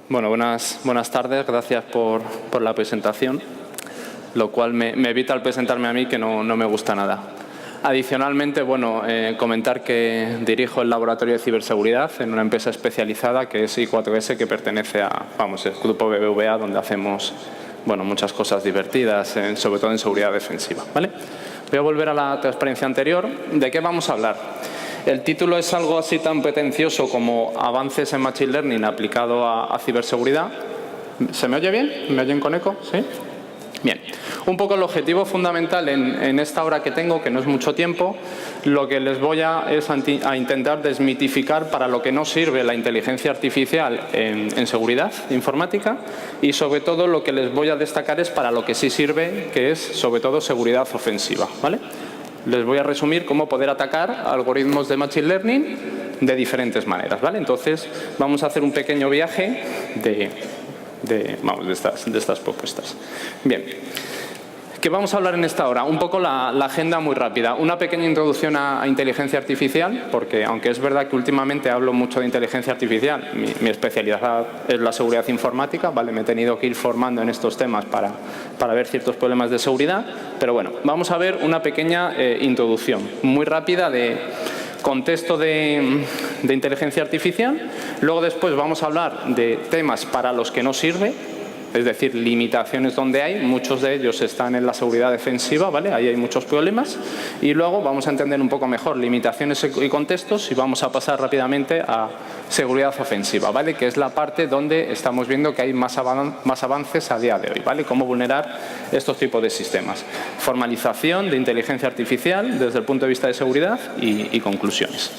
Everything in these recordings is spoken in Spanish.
Bueno, buenas tardes. Gracias por la presentación, lo cual me evita el presentarme a mí, que no me gusta nada. Adicionalmente, comentar que dirijo el laboratorio de ciberseguridad en una empresa especializada que es I4S, que pertenece al grupo BBVA, donde hacemos muchas cosas divertidas, sobre todo en seguridad defensiva, ¿vale? Voy a volver a la transparencia anterior. ¿De qué vamos a hablar? El título es algo así tan pretencioso como Avances en Machine Learning aplicado a ciberseguridad. ¿Se me oye bien? ¿Me oyen con eco? ¿Sí? Bien. Un poco el objetivo fundamental en esta hora que tengo, que no es mucho tiempo, lo que les voy es a intentar desmitificar para lo que no sirve la inteligencia artificial en seguridad informática, y sobre todo lo que les voy a destacar es para lo que sí sirve, que es sobre todo seguridad ofensiva, ¿vale? Les voy a resumir cómo poder atacar algoritmos de Machine Learning de diferentes maneras, ¿vale? Entonces, vamos a hacer un pequeño viaje de estas propuestas. Bien. ¿Qué vamos a hablar en esta hora? Un poco la agenda muy rápida. Una pequeña introducción a inteligencia artificial, porque aunque es verdad que últimamente hablo mucho de inteligencia artificial, mi especialidad es la seguridad informática, ¿vale? Me he tenido que ir formando en estos temas para ver ciertos problemas de seguridad. Pero bueno, vamos a ver una pequeña introducción muy rápida de contexto de inteligencia artificial. Luego después vamos a hablar de temas para los que no sirve, es decir, limitaciones donde hay. Muchos de ellos están en la seguridad defensiva, ¿vale? Ahí hay muchos problemas. Y luego vamos a entender un poco mejor limitaciones y contextos, y vamos a pasar rápidamente a seguridad ofensiva, ¿vale? Que es la parte donde estamos viendo que hay más avances a día de hoy, ¿vale? Cómo vulnerar estos tipos de sistemas. Formalización de inteligencia artificial desde el punto de vista de seguridad y conclusiones.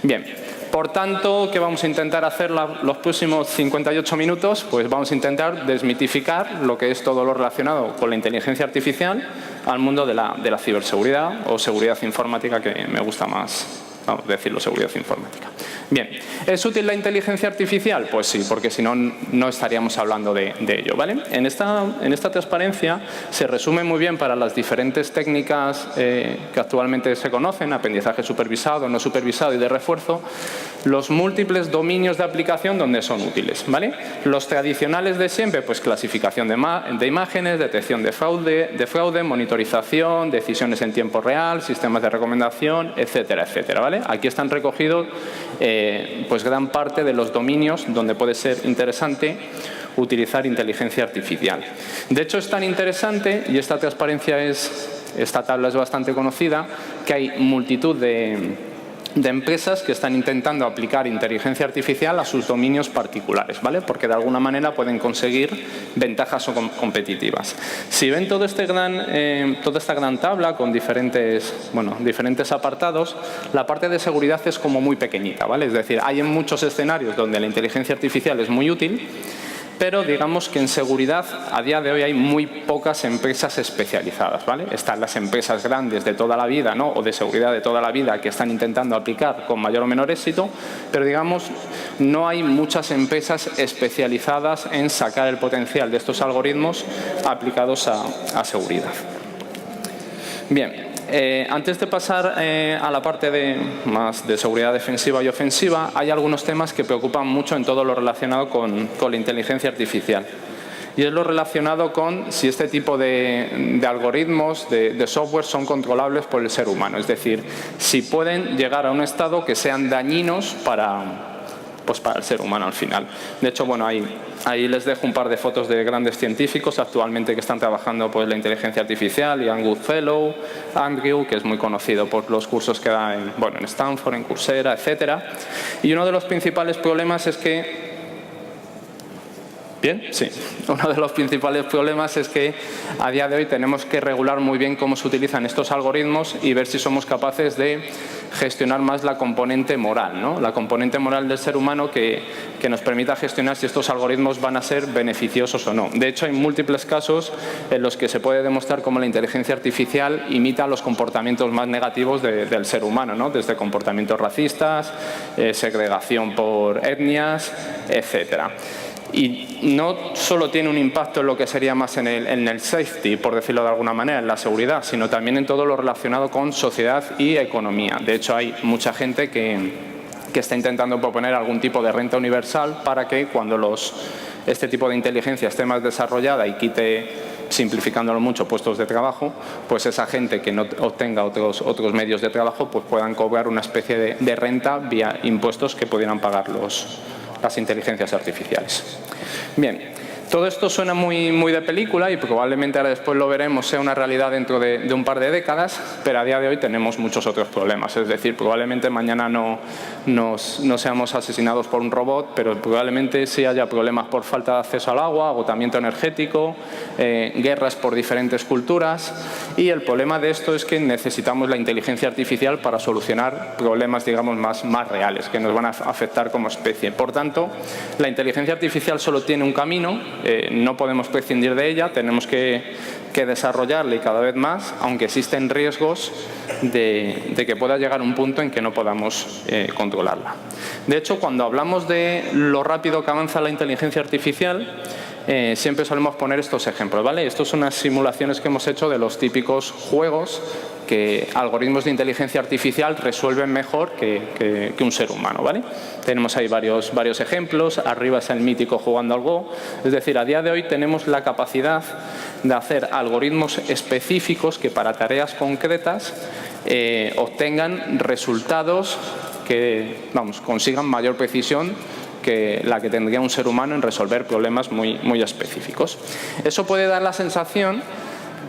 Bien. Por tanto, ¿qué vamos a intentar hacer los próximos 58 minutos? Pues vamos a intentar desmitificar lo que es todo lo relacionado con la inteligencia artificial al mundo de la ciberseguridad o seguridad informática, que me gusta más decirlo, seguridad informática. Bien, ¿es útil la inteligencia artificial? Pues sí, porque si no, no estaríamos hablando de ello, ¿vale? En esta transparencia se resume muy bien para las diferentes técnicas que actualmente se conocen, aprendizaje supervisado, no supervisado y de refuerzo, los múltiples dominios de aplicación donde son útiles, ¿vale? Los tradicionales de siempre, pues clasificación de imágenes, detección de fraude, monitorización, decisiones en tiempo real, sistemas de recomendación, etcétera, etcétera, ¿vale? Aquí están recogidos pues gran parte de los dominios donde puede ser interesante utilizar inteligencia artificial. De hecho, es tan interesante, y esta tabla es bastante conocida, que hay multitud de empresas que están intentando aplicar inteligencia artificial a sus dominios particulares, ¿vale? Porque de alguna manera pueden conseguir ventajas competitivas. Si ven toda esta gran tabla con diferentes apartados, la parte de seguridad es como muy pequeñita, ¿vale? Es decir, hay en muchos escenarios donde la inteligencia artificial es muy útil, pero digamos que en seguridad a día de hoy hay muy pocas empresas especializadas, ¿vale? Están las empresas grandes de toda la vida, ¿no? O de seguridad de toda la vida, que están intentando aplicar con mayor o menor éxito, pero digamos no hay muchas empresas especializadas en sacar el potencial de estos algoritmos aplicados a seguridad. Bien. Antes de pasar a la parte más de seguridad defensiva y ofensiva, hay algunos temas que preocupan mucho en todo lo relacionado con la inteligencia artificial. Y es lo relacionado con si este tipo de algoritmos, de software, son controlables por el ser humano. Es decir, si pueden llegar a un estado que sean dañinos para el ser humano al final. De hecho, ahí les dejo un par de fotos de grandes científicos actualmente que están trabajando la inteligencia artificial. Ian Goodfellow, Andrew, que es muy conocido por los cursos que da en Stanford, en Coursera, etcétera. Y uno de los principales problemas es que ¿bien? Sí. Uno de los principales problemas es que a día de hoy tenemos que regular muy bien cómo se utilizan estos algoritmos y ver si somos capaces de gestionar más la componente moral, ¿no? La componente moral del ser humano que nos permita gestionar si estos algoritmos van a ser beneficiosos o no. De hecho, hay múltiples casos en los que se puede demostrar cómo la inteligencia artificial imita los comportamientos más negativos del ser humano, ¿no? Desde comportamientos racistas, segregación por etnias, etcétera. Y no solo tiene un impacto en lo que sería más en el safety, por decirlo de alguna manera, en la seguridad, sino también en todo lo relacionado con sociedad y economía. De hecho, hay mucha gente que que está intentando proponer algún tipo de renta universal para que cuando este tipo de inteligencia esté más desarrollada y quite, simplificándolo mucho, puestos de trabajo, pues esa gente que no obtenga otros medios de trabajo pues puedan cobrar una especie de renta vía impuestos que pudieran pagar las inteligencias artificiales. Bien. Todo esto suena muy de película y probablemente ahora después lo veremos sea una realidad dentro de un par de décadas, pero a día de hoy tenemos muchos otros problemas. Es decir, probablemente mañana no seamos asesinados por un robot, pero probablemente sí haya problemas por falta de acceso al agua, agotamiento energético, guerras por diferentes culturas. Y el problema de esto es que necesitamos la inteligencia artificial para solucionar problemas, digamos, más reales, que nos van a afectar como especie. Por tanto, la inteligencia artificial solo tiene un camino. No podemos prescindir de ella, tenemos que desarrollarla y cada vez más, aunque existen riesgos de que pueda llegar un punto en que no podamos controlarla. De hecho, cuando hablamos de lo rápido que avanza la inteligencia artificial, siempre solemos poner estos ejemplos, ¿vale? Estos son unas simulaciones que hemos hecho de los típicos juegos que algoritmos de inteligencia artificial resuelven mejor que un ser humano, ¿vale? Tenemos ahí varios ejemplos. Arriba es el mítico jugando al Go. Es decir, a día de hoy tenemos la capacidad de hacer algoritmos específicos que para tareas concretas obtengan resultados que, consigan mayor precisión que la que tendría un ser humano en resolver problemas muy específicos. Eso puede dar la sensación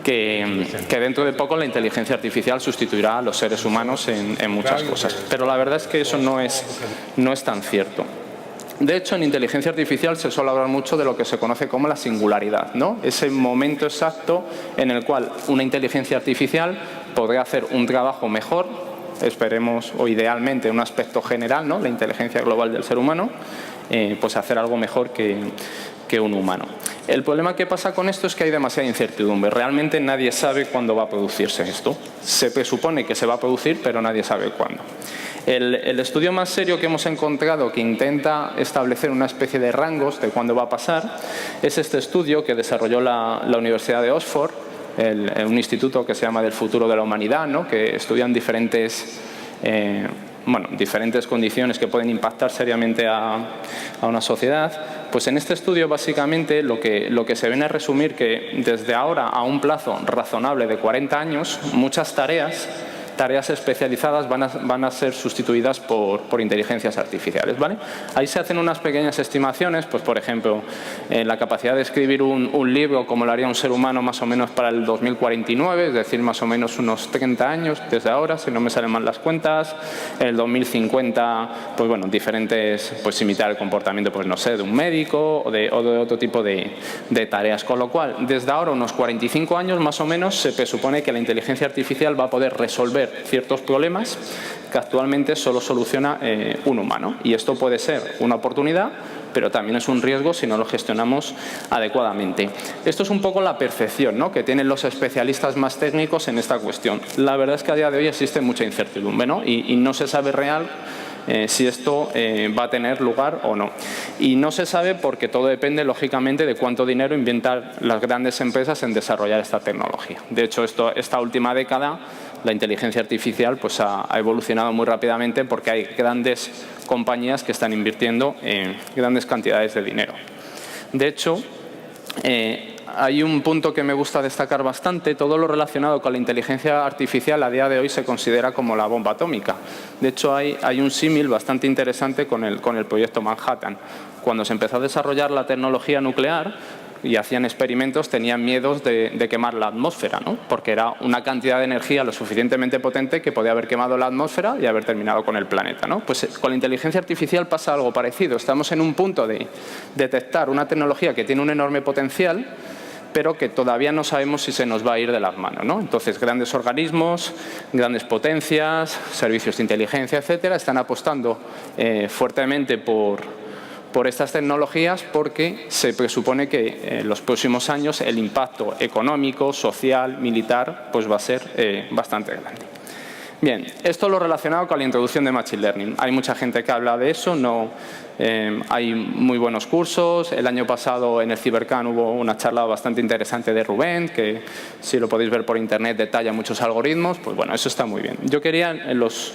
que dentro de poco la inteligencia artificial sustituirá a los seres humanos en muchas cosas. Pero la verdad es que eso no es tan cierto. De hecho, en inteligencia artificial se suele hablar mucho de lo que se conoce como la singularidad, ¿no? Ese momento exacto en el cual una inteligencia artificial podría hacer un trabajo mejor, esperemos, o idealmente, un aspecto general, ¿no? La inteligencia global del ser humano, pues hacer algo mejor que un humano. El problema que pasa con esto es que hay demasiada incertidumbre. Realmente nadie sabe cuándo va a producirse esto. Se presupone que se va a producir, pero nadie sabe cuándo. El estudio más serio que hemos encontrado que intenta establecer una especie de rangos de cuándo va a pasar es este estudio que desarrolló la Universidad de Oxford, un instituto que se llama del futuro de la humanidad, ¿no? Que estudian diferentes condiciones que pueden impactar seriamente a una sociedad. Pues en este estudio básicamente lo que se viene a resumir que desde ahora a un plazo razonable de 40 años, muchas tareas especializadas van a ser sustituidas por inteligencias artificiales, ¿vale? Ahí se hacen unas pequeñas estimaciones, pues por ejemplo, la capacidad de escribir un libro como lo haría un ser humano más o menos para el 2049, es decir, más o menos unos 30 años desde ahora, si no me salen mal las cuentas. En el 2050, pues bueno, diferentes, pues imitar el comportamiento, pues no sé, de un médico o de otro tipo de tareas. Con lo cual, desde ahora unos 45 años más o menos se presupone que la inteligencia artificial va a poder resolver ciertos problemas que actualmente solo soluciona un humano. Y esto puede ser una oportunidad, pero también es un riesgo si no lo gestionamos adecuadamente. Esto es un poco la percepción, ¿no?, que tienen los especialistas más técnicos en esta cuestión. La verdad es que a día de hoy existe mucha incertidumbre, ¿no? Y no se sabe real si esto va a tener lugar o no. Y no se sabe porque todo depende, lógicamente, de cuánto dinero inviertan las grandes empresas en desarrollar esta tecnología. De hecho, esta última década la inteligencia artificial pues ha evolucionado muy rápidamente porque hay grandes compañías que están invirtiendo grandes cantidades de dinero. De hecho, hay un punto que me gusta destacar bastante. Todo lo relacionado con la inteligencia artificial a día de hoy se considera como la bomba atómica. De hecho, hay un símil bastante interesante con el proyecto Manhattan. Cuando se empezó a desarrollar la tecnología nuclear y hacían experimentos, tenían miedos de quemar la atmósfera, ¿no? Porque era una cantidad de energía lo suficientemente potente que podía haber quemado la atmósfera y haber terminado con el planeta, ¿no? Pues con la inteligencia artificial pasa algo parecido. Estamos en un punto de detectar una tecnología que tiene un enorme potencial, pero que todavía no sabemos si se nos va a ir de las manos, ¿no? Entonces, grandes organismos, grandes potencias, servicios de inteligencia, etcétera, están apostando fuertemente por estas tecnologías porque se presupone que en los próximos años el impacto económico, social, militar, pues va a ser bastante grande. Bien, esto es lo relacionado con la introducción de Machine Learning. Hay mucha gente que habla de eso, hay muy buenos cursos. El año pasado en el CyberCan hubo una charla bastante interesante de Rubén, que si lo podéis ver por internet detalla muchos algoritmos. Pues bueno, eso está muy bien. Yo quería en los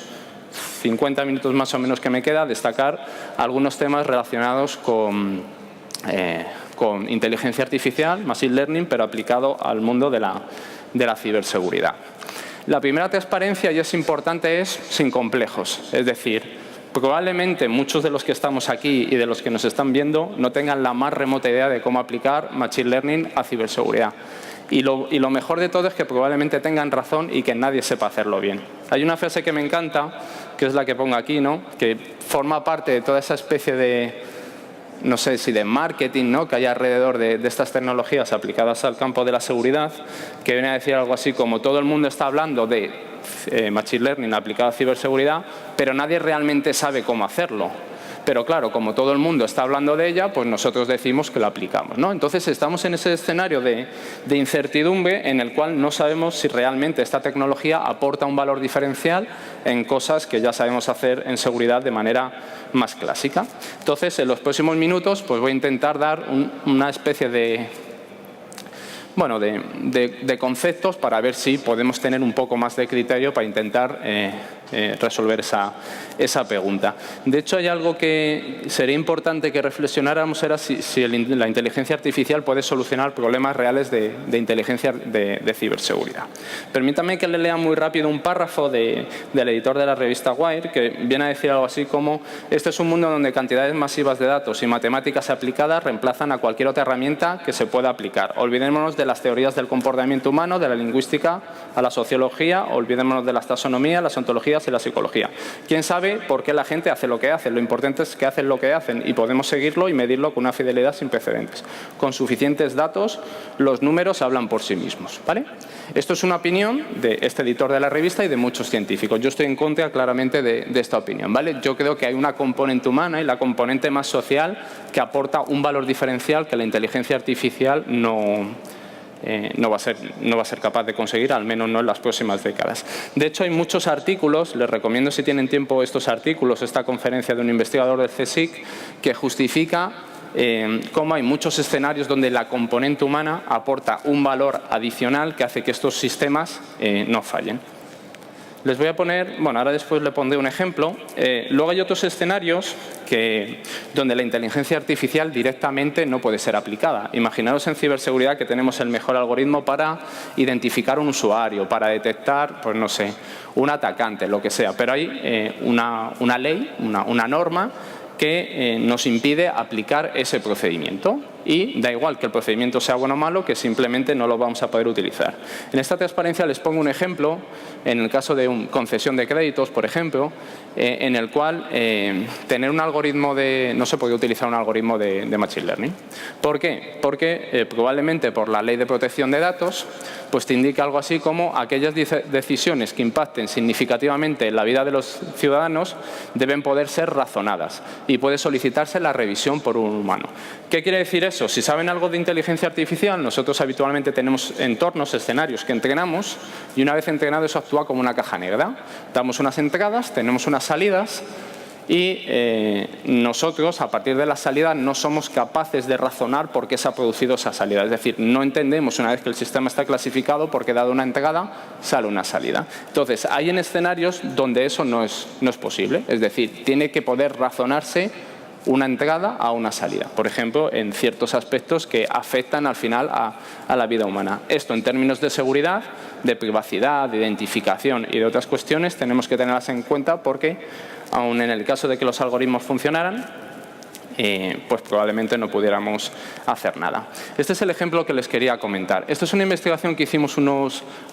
50 minutos más o menos que me queda, destacar algunos temas relacionados con inteligencia artificial, machine learning, pero aplicado al mundo de la ciberseguridad. La primera transparencia, y es importante, es sin complejos. Es decir, probablemente muchos de los que estamos aquí y de los que nos están viendo no tengan la más remota idea de cómo aplicar machine learning a ciberseguridad. Y lo mejor de todo es que probablemente tengan razón y que nadie sepa hacerlo bien. Hay una frase que me encanta, que es la que pongo aquí, ¿no?, que forma parte de toda esa especie de, no sé si de marketing, ¿no?, que hay alrededor de estas tecnologías aplicadas al campo de la seguridad, que viene a decir algo así como: todo el mundo está hablando de machine learning aplicado a ciberseguridad, pero nadie realmente sabe cómo hacerlo. Pero claro, como todo el mundo está hablando de ella, pues nosotros decimos que la aplicamos, ¿no? Entonces estamos en ese escenario de incertidumbre en el cual no sabemos si realmente esta tecnología aporta un valor diferencial en cosas que ya sabemos hacer en seguridad de manera más clásica. Entonces, en los próximos minutos, pues voy a intentar dar una especie de conceptos para ver si podemos tener un poco más de criterio para intentar resolver esa pregunta. De hecho, hay algo que sería importante que reflexionáramos, era si la inteligencia artificial puede solucionar problemas reales de inteligencia de ciberseguridad. Permítame que le lea muy rápido un párrafo del editor de la revista Wired, que viene a decir algo así como: este es un mundo donde cantidades masivas de datos y matemáticas aplicadas reemplazan a cualquier otra herramienta que se pueda aplicar. Olvidémonos de las teorías del comportamiento humano, de la lingüística a la sociología, olvidémonos de las taxonomías, las ontologías y la psicología. ¿Quién sabe por qué la gente hace lo que hace? Lo importante es que hacen lo que hacen y podemos seguirlo y medirlo con una fidelidad sin precedentes. Con suficientes datos, los números hablan por sí mismos, ¿vale? Esto es una opinión de este editor de la revista y de muchos científicos. Yo estoy en contra claramente de esta opinión, ¿vale? Yo creo que hay una componente humana y la componente más social que aporta un valor diferencial que la inteligencia artificial no va a ser capaz de conseguir, al menos no en las próximas décadas. De hecho, hay muchos artículos, les recomiendo si tienen tiempo estos artículos, esta conferencia de un investigador del CSIC, que justifica cómo hay muchos escenarios donde la componente humana aporta un valor adicional que hace que estos sistemas no fallen. Les voy a poner, ahora después le pondré un ejemplo. Luego hay otros escenarios donde la inteligencia artificial directamente no puede ser aplicada. Imaginaros en ciberseguridad que tenemos el mejor algoritmo para identificar un usuario, para detectar, pues no sé, un atacante, lo que sea. Pero hay una ley, una norma que nos impide aplicar ese procedimiento. Y da igual que el procedimiento sea bueno o malo, que simplemente no lo vamos a poder utilizar. En esta transparencia les pongo un ejemplo, en el caso de una concesión de créditos, por ejemplo, en el cual tener un algoritmo no se puede utilizar un algoritmo de machine learning. ¿Por qué? Porque probablemente por la ley de protección de datos, pues te indica algo así como: aquellas decisiones que impacten significativamente en la vida de los ciudadanos deben poder ser razonadas y puede solicitarse la revisión por un humano. ¿Qué quiere decir eso? Si saben algo de inteligencia artificial, nosotros habitualmente tenemos entornos, escenarios que entrenamos, y una vez entrenado eso actúa como una caja negra. Damos unas entradas, tenemos unas salidas y nosotros, a partir de las salidas, no somos capaces de razonar por qué se ha producido esa salida. Es decir, no entendemos, una vez que el sistema está clasificado, por qué dado una entrada sale una salida. Entonces, hay en escenarios donde eso no es posible. Es decir, tiene que poder razonarse una entrada a una salida. Por ejemplo, en ciertos aspectos que afectan al final a la vida humana. Esto, en términos de seguridad, de privacidad, de identificación y de otras cuestiones, tenemos que tenerlas en cuenta porque, aun en el caso de que los algoritmos funcionaran, pues probablemente no pudiéramos hacer nada. Este es el ejemplo que les quería comentar. Esto es una investigación que hicimos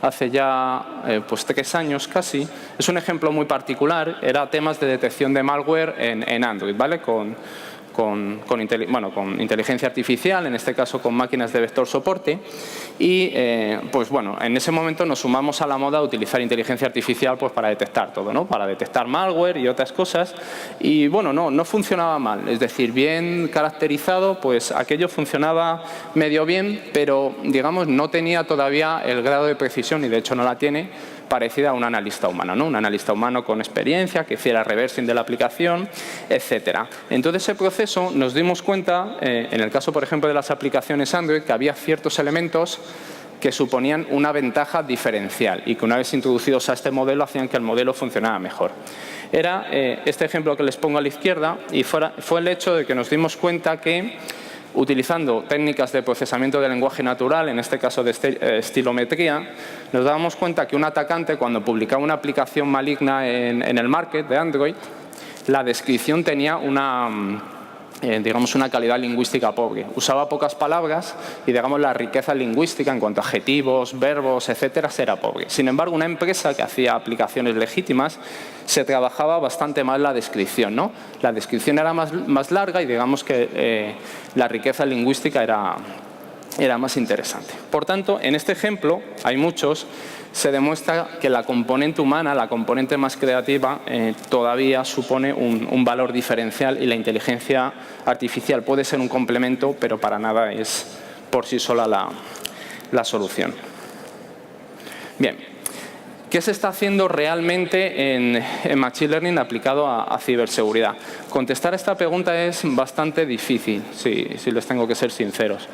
hace ya 3 años casi. Es un ejemplo muy particular. Era temas de detección de malware en Android, ¿vale? Con inteligencia artificial, en este caso con máquinas de vector soporte. Y en ese momento nos sumamos a la moda de utilizar inteligencia artificial pues para detectar todo, ¿no? Para detectar malware y otras cosas. Y no funcionaba mal. Es decir, bien caracterizado, pues aquello funcionaba medio bien, pero digamos no tenía todavía el grado de precisión, y de hecho no la tiene, parecida a un analista humano, ¿no? Un analista humano con experiencia, que hiciera reversing de la aplicación, etcétera. Entonces, ese proceso nos dimos cuenta, en el caso, por ejemplo, de las aplicaciones Android, que había ciertos elementos que suponían una ventaja diferencial y que una vez introducidos a este modelo hacían que el modelo funcionara mejor. Era este ejemplo que les pongo a la izquierda y fue el hecho de que nos dimos cuenta que utilizando técnicas de procesamiento de lenguaje natural, en este caso de estilometría, nos dábamos cuenta que un atacante, cuando publicaba una aplicación maligna en el market de Android, la descripción tenía digamos, una calidad lingüística pobre. Usaba pocas palabras y, digamos, la riqueza lingüística en cuanto a adjetivos, verbos, etcétera, era pobre. Sin embargo, una empresa que hacía aplicaciones legítimas se trabajaba bastante más la descripción, ¿no? La descripción era más larga y, digamos, que la riqueza lingüística era más interesante. Por tanto, en este ejemplo, hay muchos, se demuestra que la componente humana, la componente más creativa, todavía supone un valor diferencial y la inteligencia artificial puede ser un complemento, pero para nada es por sí sola la solución. Bien, ¿qué se está haciendo realmente en Machine Learning aplicado a ciberseguridad? Contestar a esta pregunta es bastante difícil, si les tengo que ser sinceros.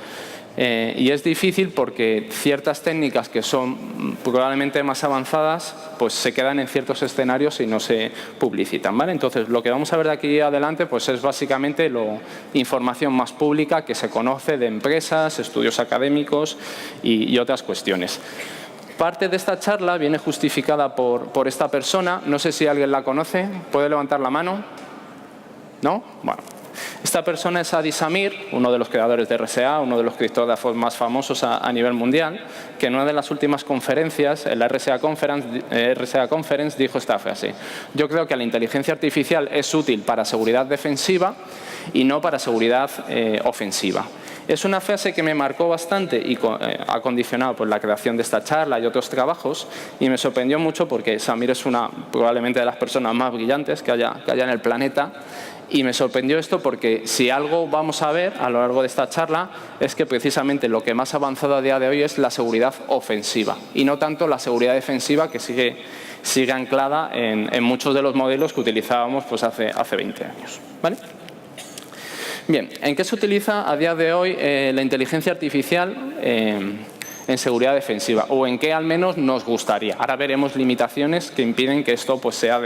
Y es difícil porque ciertas técnicas que son probablemente más avanzadas pues se quedan en ciertos escenarios y no se publicitan, ¿vale? Entonces, lo que vamos a ver de aquí adelante pues es básicamente información más pública que se conoce de empresas, estudios académicos y otras cuestiones. Parte de esta charla viene justificada por esta persona. No sé si alguien la conoce. ¿Puede levantar la mano? ¿No? Bueno. Esta persona es Adi Samir, uno de los creadores de RSA, uno de los criptógrafos más famosos a nivel mundial, que en una de las últimas conferencias, en la RSA Conference, dijo esta frase: yo creo que la inteligencia artificial es útil para seguridad defensiva y no para seguridad ofensiva. Es una frase que me marcó bastante y ha condicionado pues, la creación de esta charla y otros trabajos, y me sorprendió mucho porque Samir es probablemente de las personas más brillantes que haya en el planeta. Y me sorprendió esto porque si algo vamos a ver a lo largo de esta charla es que precisamente lo que más ha avanzado a día de hoy es la seguridad ofensiva y no tanto la seguridad defensiva, que sigue anclada en muchos de los modelos que utilizábamos pues, hace 20 años. ¿Vale? Bien, ¿en qué se utiliza a día de hoy la inteligencia artificial en seguridad defensiva? ¿O en qué al menos nos gustaría? Ahora veremos limitaciones que impiden que esto pues, sea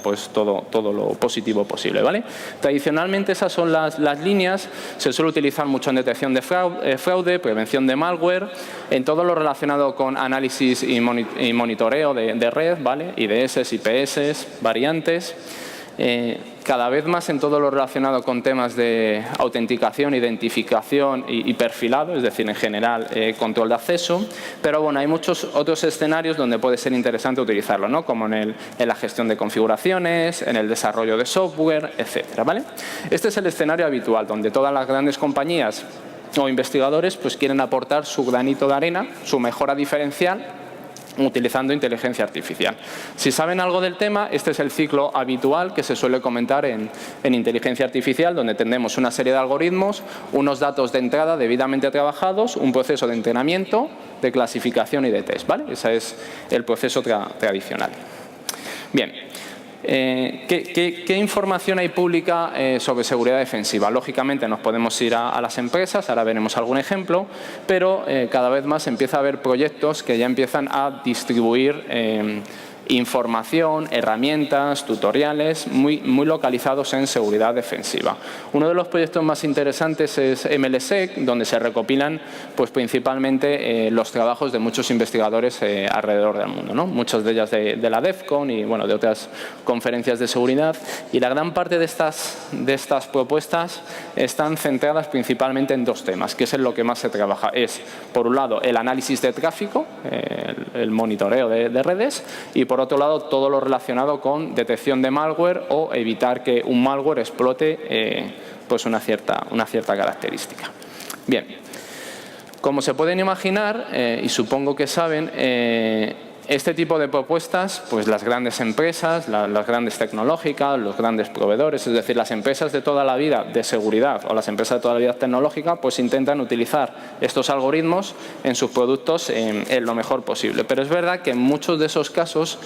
pues, todo lo positivo posible, ¿vale? Tradicionalmente esas son las líneas. Se suele utilizar mucho en detección de fraude, prevención de malware, en todo lo relacionado con análisis y monitoreo de red, ¿vale? IDS, IPS, variantes. Cada vez más en todo lo relacionado con temas de autenticación, identificación y perfilado, es decir, en general control de acceso. Pero bueno, hay muchos otros escenarios donde puede ser interesante utilizarlo, ¿no? Como en la gestión de configuraciones, en el desarrollo de software, etcétera, ¿vale? Este es el escenario habitual donde todas las grandes compañías o investigadores pues, quieren aportar su granito de arena, su mejora diferencial, utilizando inteligencia artificial. Si saben algo del tema, este es el ciclo habitual que se suele comentar en inteligencia artificial, donde tenemos una serie de algoritmos, unos datos de entrada debidamente trabajados, un proceso de entrenamiento, de clasificación y de test, ¿vale? Ese es el proceso tradicional. Bien. ¿Qué información hay pública sobre seguridad defensiva? Lógicamente nos podemos ir a las empresas, ahora veremos algún ejemplo, pero cada vez más empieza a haber proyectos que ya empiezan a distribuir información, herramientas, tutoriales muy localizados en seguridad defensiva. Uno de los proyectos más interesantes es MLSec, donde se recopilan pues, principalmente los trabajos de muchos investigadores alrededor del mundo, ¿no? Muchas de ellas de la DEFCON y bueno, de otras conferencias de seguridad. Y la gran parte de estas propuestas están centradas principalmente en dos temas, que es en lo que más se trabaja. Es, por un lado, el análisis de tráfico, el monitoreo de redes, y por otro lado, todo lo relacionado con detección de malware o evitar que un malware explote pues una cierta característica. Bien, como se pueden imaginar, y supongo que saben, este tipo de propuestas, pues las grandes empresas, las grandes tecnológicas, los grandes proveedores, es decir, las empresas de toda la vida de seguridad o las empresas de toda la vida tecnológica, pues intentan utilizar estos algoritmos en sus productos en lo mejor posible. Pero es verdad que en muchos de esos casos,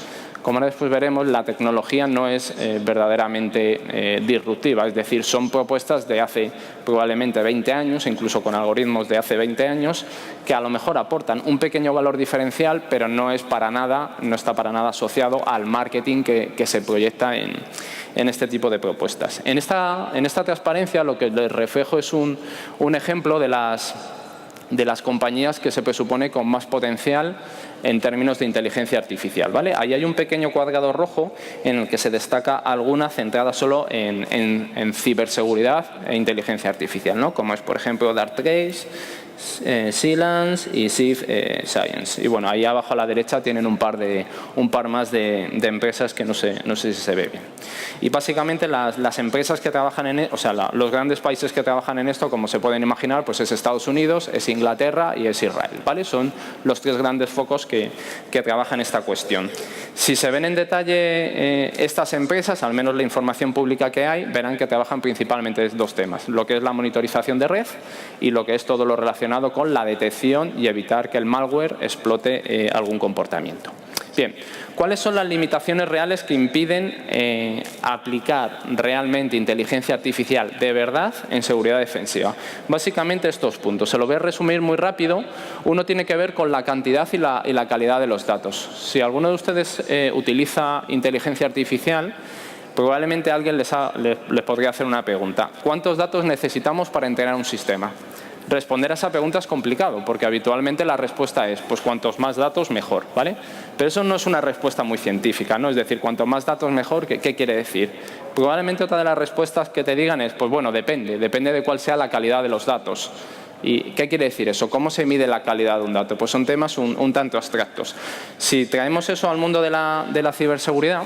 como ahora después veremos, la tecnología no es verdaderamente disruptiva. Es decir, son propuestas de hace probablemente 20 años, incluso con algoritmos de hace 20 años, que a lo mejor aportan un pequeño valor diferencial, pero no está para nada asociado al marketing que se proyecta en este tipo de propuestas. En esta transparencia lo que les reflejo es un ejemplo de las compañías que se presupone con más potencial en términos de inteligencia artificial, ¿vale? Ahí hay un pequeño cuadrado rojo en el que se destaca alguna centrada solo en ciberseguridad e inteligencia artificial, ¿no? Como es, por ejemplo, Darktrace, Cylance y Ziff Science. Y bueno, ahí abajo a la derecha tienen un par más de empresas que no sé si se ve bien. Y básicamente las empresas que trabajan los grandes países que trabajan en esto, como se pueden imaginar, pues es Estados Unidos, es Inglaterra y es Israel, ¿vale? Son los tres grandes focos que trabajan esta cuestión. Si se ven en detalle estas empresas, al menos la información pública que hay, verán que trabajan principalmente en dos temas, lo que es la monitorización de red y lo que es todo lo relacionado con la detección y evitar que el malware explote algún comportamiento. Bien, ¿cuáles son las limitaciones reales que impiden aplicar realmente inteligencia artificial de verdad en seguridad defensiva? Básicamente estos puntos. Se lo voy a resumir muy rápido. Uno tiene que ver con la cantidad y la calidad de los datos. Si alguno de ustedes utiliza inteligencia artificial, probablemente alguien les podría hacer una pregunta. ¿Cuántos datos necesitamos para entrenar un sistema? Responder a esa pregunta es complicado, porque habitualmente la respuesta es, pues cuantos más datos, mejor, ¿vale? Pero eso no es una respuesta muy científica, ¿no? Es decir, cuanto más datos, mejor, ¿qué quiere decir? Probablemente otra de las respuestas que te digan es, pues bueno, depende de cuál sea la calidad de los datos. ¿Y qué quiere decir eso? ¿Cómo se mide la calidad de un dato? Pues son temas un tanto abstractos. Si traemos eso al mundo de la ciberseguridad,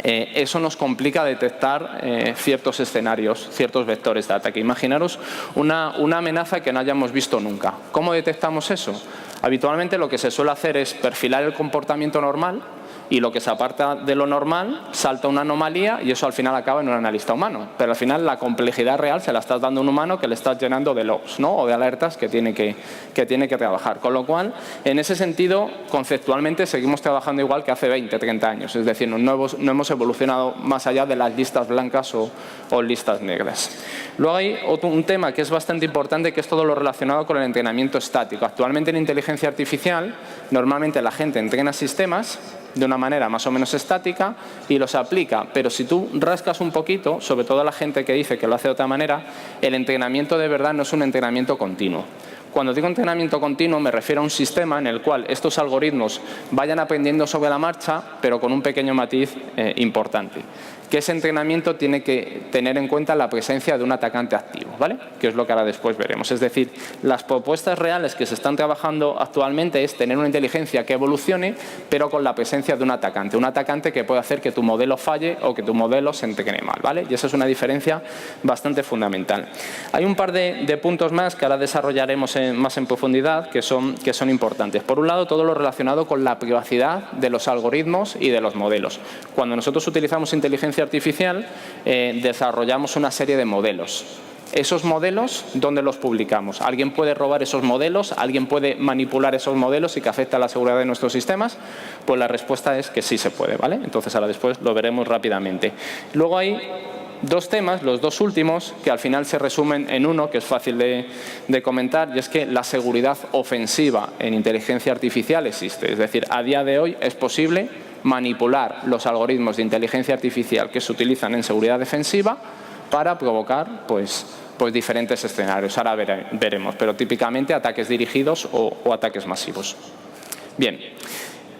eso nos complica detectar ciertos escenarios, ciertos vectores de ataque. Imaginaros una amenaza que no hayamos visto nunca. ¿Cómo detectamos eso? Habitualmente lo que se suele hacer es perfilar el comportamiento normal y lo que se aparta de lo normal salta una anomalía y eso al final acaba en un analista humano. Pero al final la complejidad real se la estás dando a un humano que le estás llenando de logs, ¿no? O de alertas que tiene que trabajar. Con lo cual, en ese sentido, conceptualmente seguimos trabajando igual que hace 20, 30 años. Es decir, no hemos evolucionado más allá de las listas blancas o listas negras. Luego hay un tema que es bastante importante, que es todo lo relacionado con el entrenamiento estático. Actualmente en inteligencia artificial, normalmente la gente entrena sistemas de una manera más o menos estática y los aplica, pero si tú rascas un poquito, sobre todo la gente que dice que lo hace de otra manera, el entrenamiento de verdad no es un entrenamiento continuo. Cuando digo entrenamiento continuo me refiero a un sistema en el cual estos algoritmos vayan aprendiendo sobre la marcha, pero con un pequeño matiz importante. Que ese entrenamiento tiene que tener en cuenta la presencia de un atacante activo, ¿vale? Que es lo que ahora después veremos. Es decir, las propuestas reales que se están trabajando actualmente es tener una inteligencia que evolucione, pero con la presencia de un atacante que puede hacer que tu modelo falle o que tu modelo se entrene mal, ¿vale? Y esa es una diferencia bastante fundamental. Hay un par de puntos más que ahora desarrollaremos más en profundidad que son importantes. Por un lado, todo lo relacionado con la privacidad de los algoritmos y de los modelos. Cuando nosotros utilizamos inteligencia artificial, desarrollamos una serie de modelos. Esos modelos, ¿dónde los publicamos? ¿Alguien puede robar esos modelos? ¿Alguien puede manipular esos modelos y que afecta a la seguridad de nuestros sistemas? Pues la respuesta es que sí se puede, ¿vale? Entonces ahora después lo veremos rápidamente. Luego hay dos temas, los dos últimos, que al final se resumen en uno, que es fácil de comentar, y es que la seguridad ofensiva en inteligencia artificial existe. Es decir, a día de hoy es posible manipular los algoritmos de inteligencia artificial que se utilizan en seguridad defensiva para provocar pues diferentes escenarios. Ahora veremos, pero típicamente ataques dirigidos o ataques masivos. Bien.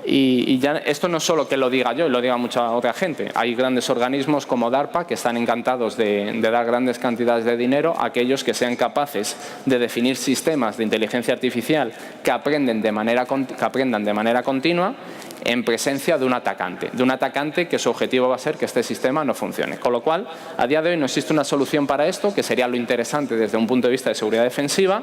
Y ya esto no es solo que lo diga yo y lo diga mucha otra gente. Hay grandes organismos como DARPA que están encantados de dar grandes cantidades de dinero a aquellos que sean capaces de definir sistemas de inteligencia artificial que aprendan de manera continua en presencia de un atacante que su objetivo va a ser que este sistema no funcione. Con lo cual, a día de hoy no existe una solución para esto, que sería lo interesante desde un punto de vista de seguridad defensiva,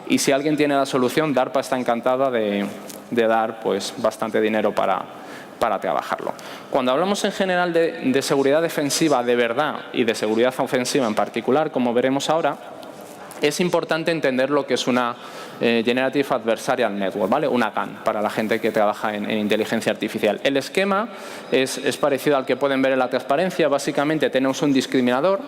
y si alguien tiene la solución, DARPA está encantada de dar pues bastante dinero para trabajarlo. Cuando hablamos en general de seguridad defensiva de verdad y de seguridad ofensiva en particular, como veremos ahora, es importante entender lo que es una Generative Adversarial Network, ¿vale? Una GAN, para la gente que trabaja en inteligencia artificial. El esquema es parecido al que pueden ver en la transparencia. Básicamente tenemos un discriminador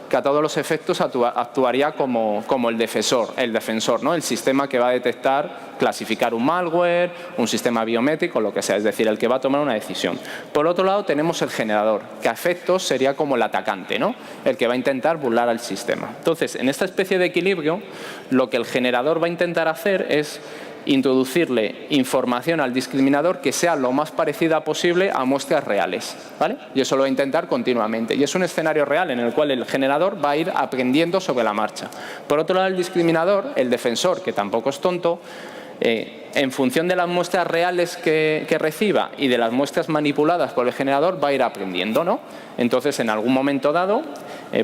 que a todos los efectos actuaría como el defensor, ¿no? El sistema que va a detectar, clasificar un malware, un sistema biométrico, lo que sea, es decir, el que va a tomar una decisión. Por otro lado tenemos el generador, que a efectos sería como el atacante, ¿no? El que va a intentar burlar al sistema. Entonces, en esta especie de equilibrio, lo que el generador va a intentar hacer es introducirle información al discriminador que sea lo más parecida posible a muestras reales, ¿vale? Y eso lo va a intentar continuamente. Y es un escenario real en el cual el generador va a ir aprendiendo sobre la marcha. Por otro lado, el discriminador, el defensor, que tampoco es tonto, en función de las muestras reales que reciba y de las muestras manipuladas por el generador, va a ir aprendiendo, ¿no? Entonces, en algún momento dado,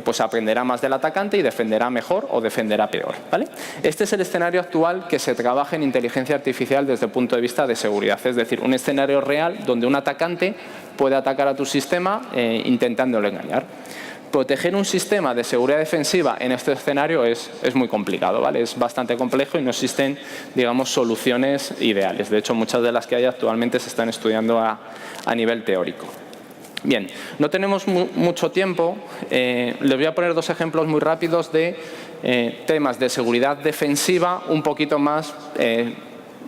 pues aprenderá más del atacante y defenderá mejor o defenderá peor, ¿vale? Este es el escenario actual que se trabaja en inteligencia artificial desde el punto de vista de seguridad. Es decir, un escenario real donde un atacante puede atacar a tu sistema intentándolo engañar. Proteger un sistema de seguridad defensiva en este escenario es muy complicado, ¿vale? Es bastante complejo y no existen, digamos, soluciones ideales. De hecho, muchas de las que hay actualmente se están estudiando a nivel teórico. Bien, no tenemos mucho tiempo. Les voy a poner dos ejemplos muy rápidos de temas de seguridad defensiva un poquito más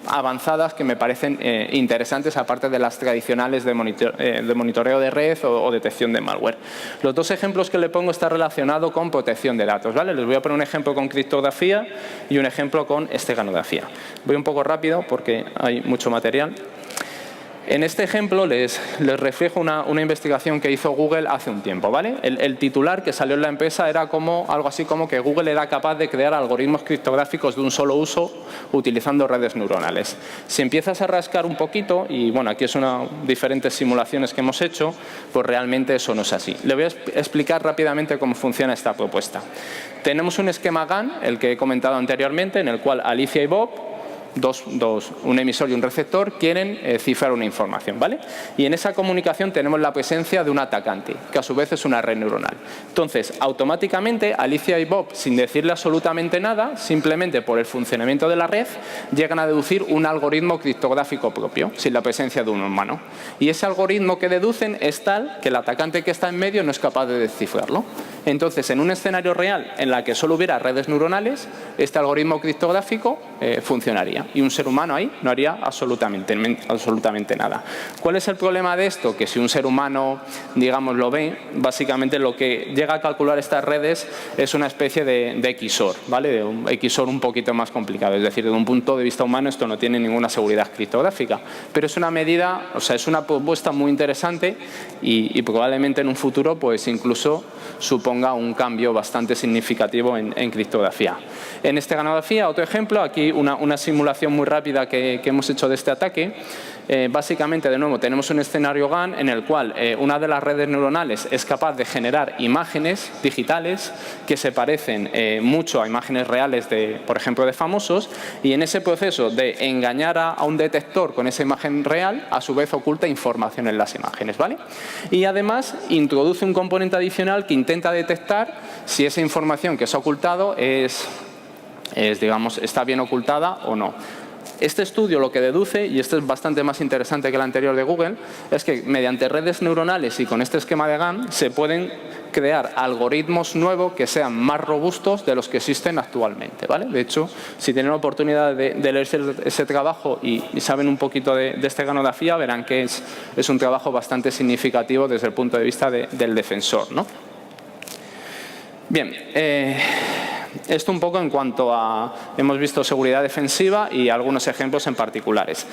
avanzadas que me parecen interesantes, aparte de las tradicionales de monitoreo de red o detección de malware. Los dos ejemplos que le pongo están relacionados con protección de datos, ¿vale? Les voy a poner un ejemplo con criptografía y un ejemplo con esteganografía. Voy un poco rápido porque hay mucho material. En este ejemplo les reflejo una investigación que hizo Google hace un tiempo, ¿vale? El titular que salió en la empresa era algo así como que Google era capaz de crear algoritmos criptográficos de un solo uso utilizando redes neuronales. Si empiezas a rascar un poquito, y bueno, aquí es diferentes simulaciones que hemos hecho, pues realmente eso no es así. Le voy a explicar rápidamente cómo funciona esta propuesta. Tenemos un esquema GAN, el que he comentado anteriormente, en el cual Alicia y Bob, un emisor y un receptor, quieren cifrar una información, ¿vale? Y en esa comunicación tenemos la presencia de un atacante, que a su vez es una red neuronal. Entonces, automáticamente, Alicia y Bob, sin decirle absolutamente nada, simplemente por el funcionamiento de la red, llegan a deducir un algoritmo criptográfico propio, sin la presencia de un humano. Y ese algoritmo que deducen es tal que el atacante que está en medio no es capaz de descifrarlo. Entonces, en un escenario real en el que solo hubiera redes neuronales, este algoritmo criptográfico funcionaría. Y un ser humano ahí no haría absolutamente nada. ¿Cuál es el problema de esto? Que si un ser humano, digamos, lo ve, básicamente lo que llega a calcular estas redes es una especie de XOR, ¿vale? De un XOR un poquito más complicado. Es decir, desde un punto de vista humano esto no tiene ninguna seguridad criptográfica. Pero es una medida, o sea, es una propuesta muy interesante y probablemente en un futuro pues incluso suponga un cambio bastante significativo en criptografía. En esteganografía, otro ejemplo, aquí una simulación muy rápida que hemos hecho de este ataque. Básicamente, de nuevo, tenemos un escenario GAN en el cual una de las redes neuronales es capaz de generar imágenes digitales que se parecen mucho a imágenes reales, por ejemplo, de famosos, y en ese proceso de engañar a un detector con esa imagen real, a su vez oculta información en las imágenes, ¿vale? Y además introduce un componente adicional que intenta detectar si esa información que se ha ocultado digamos, está bien ocultada o no. Este estudio lo que deduce, y esto es bastante más interesante que el anterior de Google, es que mediante redes neuronales y con este esquema de GAN se pueden crear algoritmos nuevos que sean más robustos de los que existen actualmente, ¿vale? De hecho, si tienen la oportunidad de leer ese trabajo y saben un poquito de esteganografía, verán que es un trabajo bastante significativo desde el punto de vista del defensor, ¿no? Bien, esto un poco en cuanto a, hemos visto seguridad defensiva y algunos ejemplos en particulares.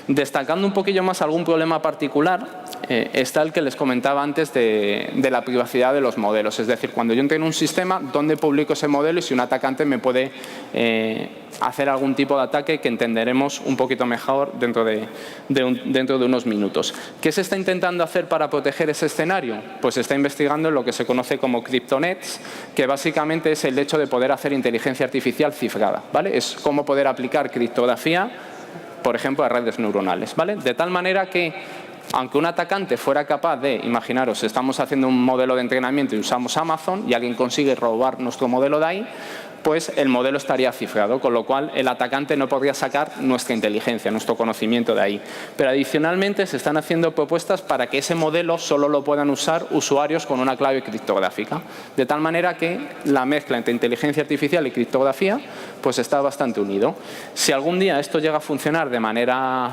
Destacando un poquillo más algún problema particular, está el que les comentaba antes de la privacidad de los modelos. Es decir, cuando yo entro en un sistema, ¿dónde publico ese modelo? Y si un atacante me puede hacer algún tipo de ataque que entenderemos un poquito mejor dentro de unos minutos. ¿Qué se está intentando hacer para proteger ese escenario? Pues se está investigando en lo que se conoce como CryptoNets, que básicamente es el hecho de poder hacer inteligencia artificial cifrada, ¿vale? Es cómo poder aplicar criptografía, por ejemplo, a redes neuronales, ¿vale? De tal manera que, aunque un atacante fuera capaz de, imaginaros, estamos haciendo un modelo de entrenamiento y usamos Amazon y alguien consigue robar nuestro modelo de ahí, pues el modelo estaría cifrado, con lo cual el atacante no podría sacar nuestra inteligencia, nuestro conocimiento de ahí. Pero adicionalmente se están haciendo propuestas para que ese modelo solo lo puedan usar usuarios con una clave criptográfica, de tal manera que la mezcla entre inteligencia artificial y criptografía pues está bastante unido. Si algún día esto llega a funcionar de manera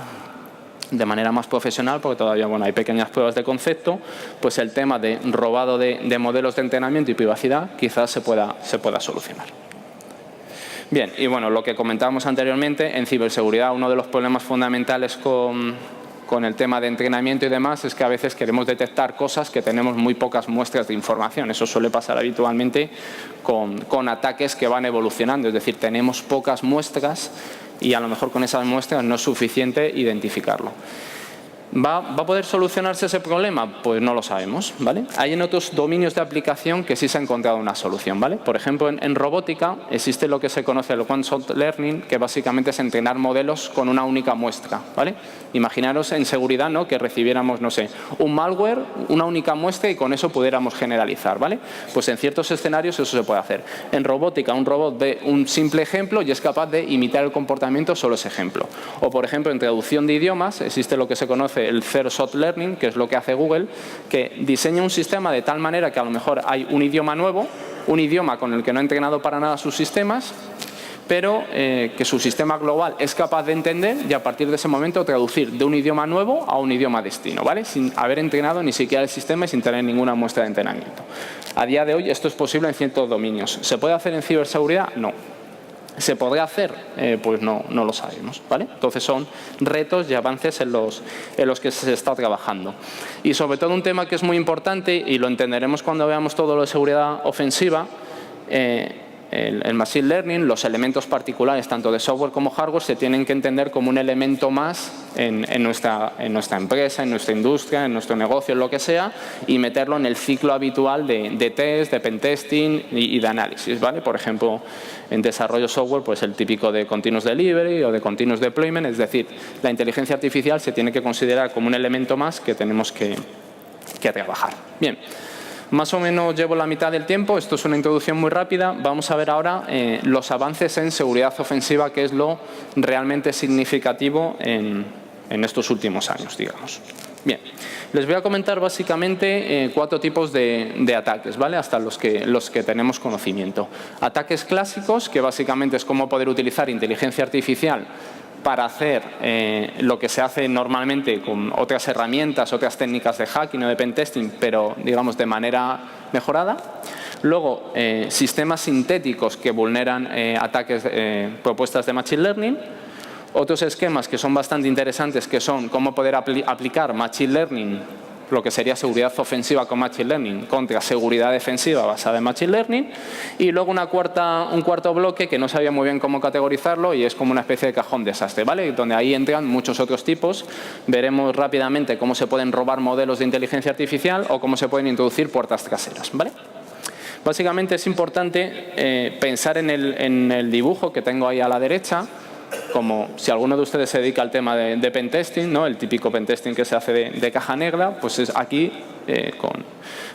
más profesional, porque todavía hay pequeñas pruebas de concepto, pues el tema de robado de modelos de entrenamiento y privacidad quizás se pueda solucionar. Bien, y bueno, lo que comentábamos anteriormente, en ciberseguridad uno de los problemas fundamentales con el tema de entrenamiento y demás es que a veces queremos detectar cosas que tenemos muy pocas muestras de información. Eso suele pasar habitualmente con ataques que van evolucionando, es decir, tenemos pocas muestras y a lo mejor con esas muestras no es suficiente identificarlo. ¿Va a poder solucionarse ese problema? Pues no lo sabemos, ¿vale? Hay en otros dominios de aplicación que sí se ha encontrado una solución, ¿vale? Por ejemplo, en robótica existe lo que se conoce el one-shot learning, que básicamente es entrenar modelos con una única muestra, ¿vale? Imaginaros en seguridad, ¿no?, que recibiéramos, no sé, un malware, una única muestra y con eso pudiéramos generalizar, ¿vale? Pues en ciertos escenarios eso se puede hacer. En robótica, un robot ve un simple ejemplo y es capaz de imitar el comportamiento solo ese ejemplo. O, por ejemplo, en traducción de idiomas existe lo que se conoce el zero-shot learning, que es lo que hace Google, que diseña un sistema de tal manera que a lo mejor hay un idioma nuevo, un idioma con el que no ha entrenado para nada sus sistemas, pero que su sistema global es capaz de entender y a partir de ese momento traducir de un idioma nuevo a un idioma destino, ¿vale? Sin haber entrenado ni siquiera el sistema y sin tener ninguna muestra de entrenamiento. A día de hoy esto es posible en ciertos dominios. ¿Se puede hacer en ciberseguridad? No. ¿Se podrá hacer? Pues no lo sabemos, ¿vale? Entonces son retos y avances en los que se está trabajando. Y sobre todo un tema que es muy importante y lo entenderemos cuando veamos todo lo de seguridad ofensiva, el machine learning, los elementos particulares tanto de software como hardware se tienen que entender como un elemento más en nuestra empresa, en nuestra industria, en nuestro negocio, en lo que sea, y meterlo en el ciclo habitual de test, de pentesting y de análisis, ¿vale? Por ejemplo, en desarrollo software, pues el típico de continuous delivery o de continuous deployment, es decir, la inteligencia artificial se tiene que considerar como un elemento más que tenemos que trabajar. Bien. Más o menos llevo la mitad del tiempo, esto es una introducción muy rápida. Vamos a ver ahora los avances en seguridad ofensiva, que es lo realmente significativo en estos últimos años, digamos. Bien, les voy a comentar básicamente 4 tipos de ataques, ¿vale? Hasta los que tenemos conocimiento. Ataques clásicos, que básicamente es cómo poder utilizar inteligencia artificial para hacer lo que se hace normalmente con otras herramientas, otras técnicas de hacking o de pentesting, pero digamos de manera mejorada. Luego, sistemas sintéticos que vulneran propuestas de machine learning. Otros esquemas que son bastante interesantes, que son cómo poder aplicar machine learning, lo que sería seguridad ofensiva con machine learning, contra seguridad defensiva basada en machine learning. Y luego un cuarto bloque que no sabía muy bien cómo categorizarlo y es como una especie de cajón desastre, ¿vale? Donde ahí entran muchos otros tipos. Veremos rápidamente cómo se pueden robar modelos de inteligencia artificial o cómo se pueden introducir puertas traseras, ¿vale? Básicamente es importante pensar en el dibujo que tengo ahí a la derecha, como si alguno de ustedes se dedica al tema de pentesting, ¿no? El típico pentesting que se hace de caja negra, pues es aquí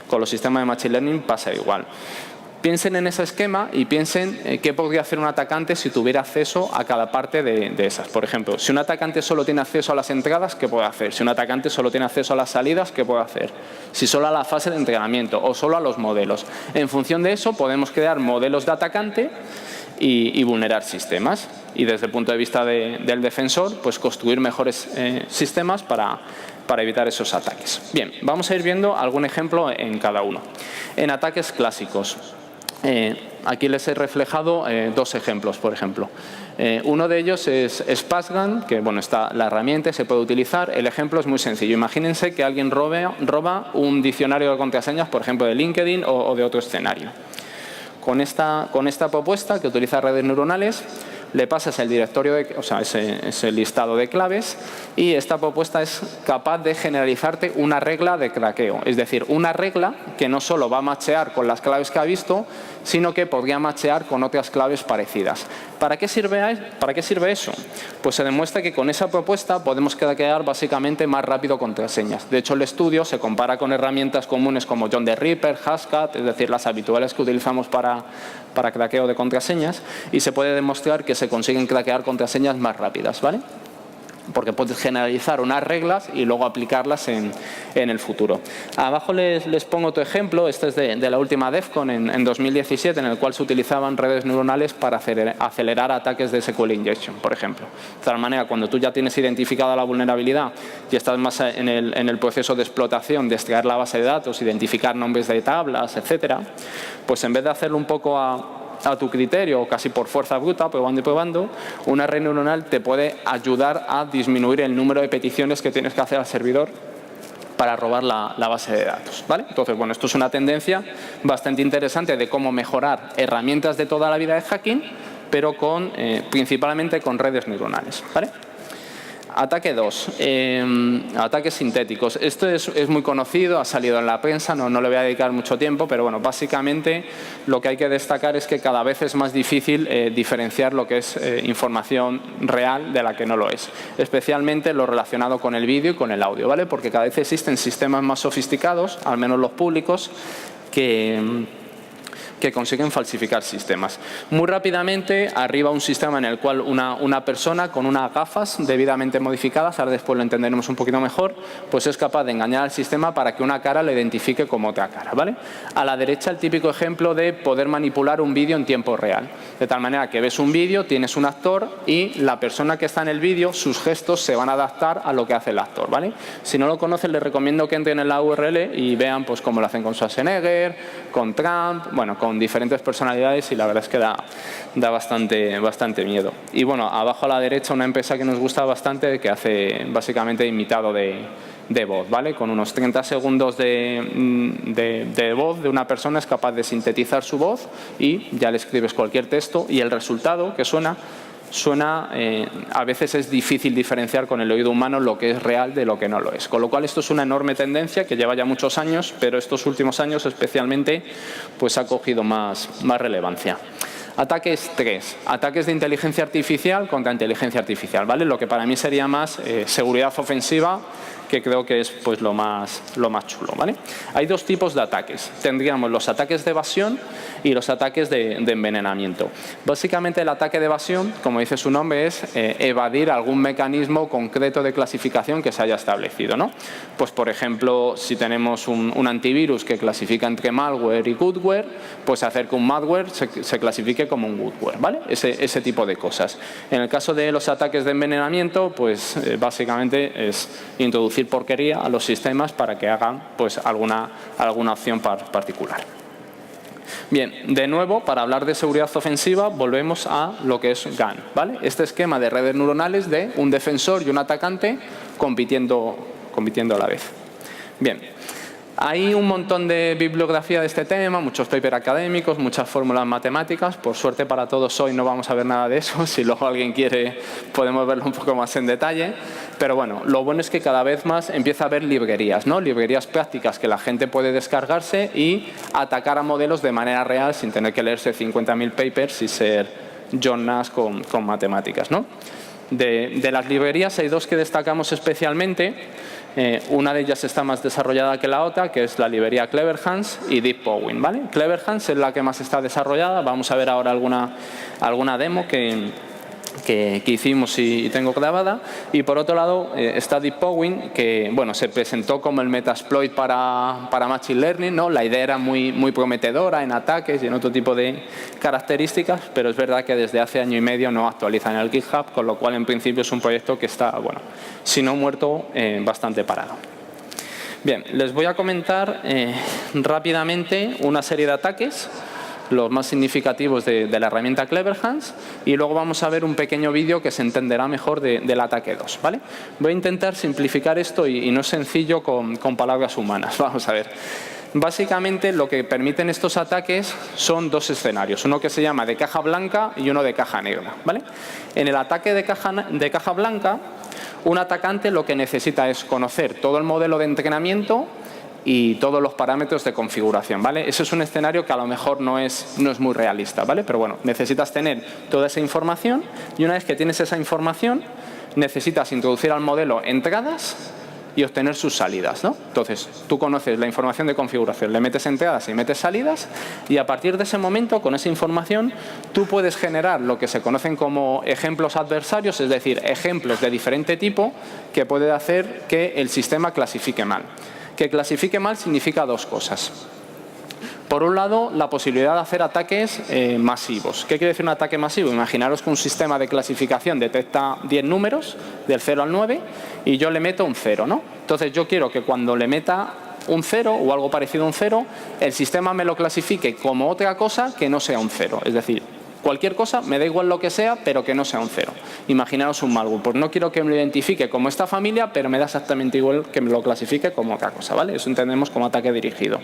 con los sistemas de machine learning pasa igual. Piensen en ese esquema y piensen qué podría hacer un atacante si tuviera acceso a cada parte de esas. Por ejemplo, si un atacante solo tiene acceso a las entradas, ¿qué puede hacer? Si un atacante solo tiene acceso a las salidas, ¿qué puede hacer? Si solo a la fase de entrenamiento o solo a los modelos. En función de eso podemos crear modelos de atacante y vulnerar sistemas. Y desde el punto de vista del defensor, pues construir mejores sistemas para evitar esos ataques. Bien, vamos a ir viendo algún ejemplo en cada uno. En ataques clásicos, aquí les he reflejado 2 ejemplos, por ejemplo. Uno de ellos es Passgun, que bueno, está la herramienta, se puede utilizar. El ejemplo es muy sencillo. Imagínense que alguien roba un diccionario de contraseñas, por ejemplo, de LinkedIn o de otro escenario. Con esta propuesta, que utiliza redes neuronales, le pasas el directorio, o sea, ese listado de claves, y esta propuesta es capaz de generalizarte una regla de craqueo. Es decir, una regla que no solo va a machear con las claves que ha visto, sino que podría machear con otras claves parecidas. ¿Para qué sirve eso? Pues se demuestra que con esa propuesta podemos craquear básicamente más rápido contraseñas. De hecho, el estudio se compara con herramientas comunes como John the Ripper, Hashcat, es decir, las habituales que utilizamos para craqueo de contraseñas, y se puede demostrar que se consiguen craquear contraseñas más rápidas, ¿vale? Porque puedes generalizar unas reglas y luego aplicarlas en el futuro. Abajo les pongo otro ejemplo. Este es de la última DEFCON en 2017, en el cual se utilizaban redes neuronales para acelerar ataques de SQL injection, por ejemplo. De tal manera, cuando tú ya tienes identificada la vulnerabilidad y estás más en el proceso de explotación, de extraer la base de datos, identificar nombres de tablas, etcétera, pues en vez de hacerlo un poco a tu criterio o casi por fuerza bruta, probando y probando, una red neuronal te puede ayudar a disminuir el número de peticiones que tienes que hacer al servidor para robar la base de datos, ¿vale? Entonces, bueno, esto es una tendencia bastante interesante de cómo mejorar herramientas de toda la vida de hacking, pero principalmente con redes neuronales, ¿vale? Ataque 2, ataques sintéticos. Esto es muy conocido, ha salido en la prensa, no le voy a dedicar mucho tiempo, pero bueno, básicamente lo que hay que destacar es que cada vez es más difícil diferenciar lo que es información real de la que no lo es, especialmente lo relacionado con el vídeo y con el audio, ¿vale? Porque cada vez existen sistemas más sofisticados, al menos los públicos, que consiguen falsificar sistemas. Muy rápidamente, arriba un sistema en el cual una persona con unas gafas debidamente modificadas, ahora después lo entenderemos un poquito mejor, pues es capaz de engañar al sistema para que una cara le identifique como otra cara, ¿vale? A la derecha el típico ejemplo de poder manipular un vídeo en tiempo real. De tal manera que ves un vídeo, tienes un actor y la persona que está en el vídeo, sus gestos se van a adaptar a lo que hace el actor, ¿vale? Si no lo conocen, les recomiendo que entren en la URL y vean pues cómo lo hacen con Schwarzenegger, con Trump, bueno, con diferentes personalidades, y la verdad es que da bastante miedo. Y bueno, abajo a la derecha una empresa que nos gusta bastante, que hace básicamente imitado de voz, ¿vale? Con unos 30 segundos de voz de una persona es capaz de sintetizar su voz y ya le escribes cualquier texto y el resultado que suena, a veces es difícil diferenciar con el oído humano lo que es real de lo que no lo es. Con lo cual esto es una enorme tendencia que lleva ya muchos años, pero estos últimos años especialmente pues ha cogido más relevancia. Ataques 3. Ataques de inteligencia artificial contra inteligencia artificial, ¿vale? Lo que para mí sería más seguridad ofensiva, que creo que es pues lo más chulo, ¿vale? Hay dos tipos de ataques. Tendríamos los ataques de evasión y los ataques de envenenamiento. Básicamente el ataque de evasión, como dice su nombre, es evadir algún mecanismo concreto de clasificación que se haya establecido, ¿no? Pues por ejemplo, si tenemos un antivirus que clasifica entre malware y goodware, pues hacer que un malware se clasifique como un goodware, ¿vale? Ese tipo de cosas. En el caso de los ataques de envenenamiento, pues básicamente es introducir porquería a los sistemas para que hagan pues alguna acción particular. Bien, de nuevo, para hablar de seguridad ofensiva, volvemos a lo que es GAN, ¿vale? Este esquema de redes neuronales de un defensor y un atacante compitiendo a la vez. Bien. Hay un montón de bibliografía de este tema, muchos papers académicos, muchas fórmulas matemáticas. Por suerte para todos hoy no vamos a ver nada de eso. Si luego alguien quiere podemos verlo un poco más en detalle. Pero bueno, lo bueno es que cada vez más empieza a haber librerías, ¿no? Librerías prácticas que la gente puede descargarse y atacar a modelos de manera real sin tener que leerse 50.000 papers y ser John Nash con matemáticas, ¿no? De las librerías hay dos que destacamos especialmente. Una de ellas está más desarrollada que la otra, que es la librería CleverHands y DeepPowin, ¿vale? CleverHands es la que más está desarrollada. Vamos a ver ahora alguna demo que hicimos y tengo grabada. Y por otro lado está DeepPowin, que bueno, se presentó como el Metasploit para Machine Learning, ¿no? La idea era muy prometedora en ataques y en otro tipo de características, pero es verdad que desde hace año y medio no actualizan el GitHub, con lo cual en principio es un proyecto que está, bueno, si no muerto, bastante parado. Bien, les voy a comentar rápidamente una serie de ataques, los más significativos de la herramienta CleverHands, y luego vamos a ver un pequeño vídeo que se entenderá mejor del ataque 2, ¿vale? Voy a intentar simplificar esto y no es sencillo con palabras humanas. Vamos a ver. Básicamente lo que permiten estos ataques son dos escenarios, uno que se llama de caja blanca y uno de caja negra, ¿vale? En el ataque de caja blanca, un atacante lo que necesita es conocer todo el modelo de entrenamiento y todos los parámetros de configuración, ¿vale? Ese es un escenario que a lo mejor no es muy realista, ¿vale? Pero bueno, necesitas tener toda esa información y una vez que tienes esa información, necesitas introducir al modelo entradas y obtener sus salidas, ¿no? Entonces, tú conoces la información de configuración, le metes entradas y metes salidas y a partir de ese momento, con esa información, tú puedes generar lo que se conocen como ejemplos adversarios, es decir, ejemplos de diferente tipo que puede hacer que el sistema clasifique mal. Que clasifique mal significa dos cosas. Por un lado, la posibilidad de hacer ataques masivos. ¿Qué quiere decir un ataque masivo? Imaginaros que un sistema de clasificación detecta 10 números, del 0 al 9, y yo le meto un 0, ¿no? Entonces yo quiero que cuando le meta un 0 o algo parecido a un 0, el sistema me lo clasifique como otra cosa que no sea un 0. Es decir, cualquier cosa, me da igual lo que sea, pero que no sea un 0. Imaginaros un malware. Pues no quiero que me lo identifique como esta familia, pero me da exactamente igual que me lo clasifique como otra cosa, ¿vale? Eso entendemos como ataque dirigido.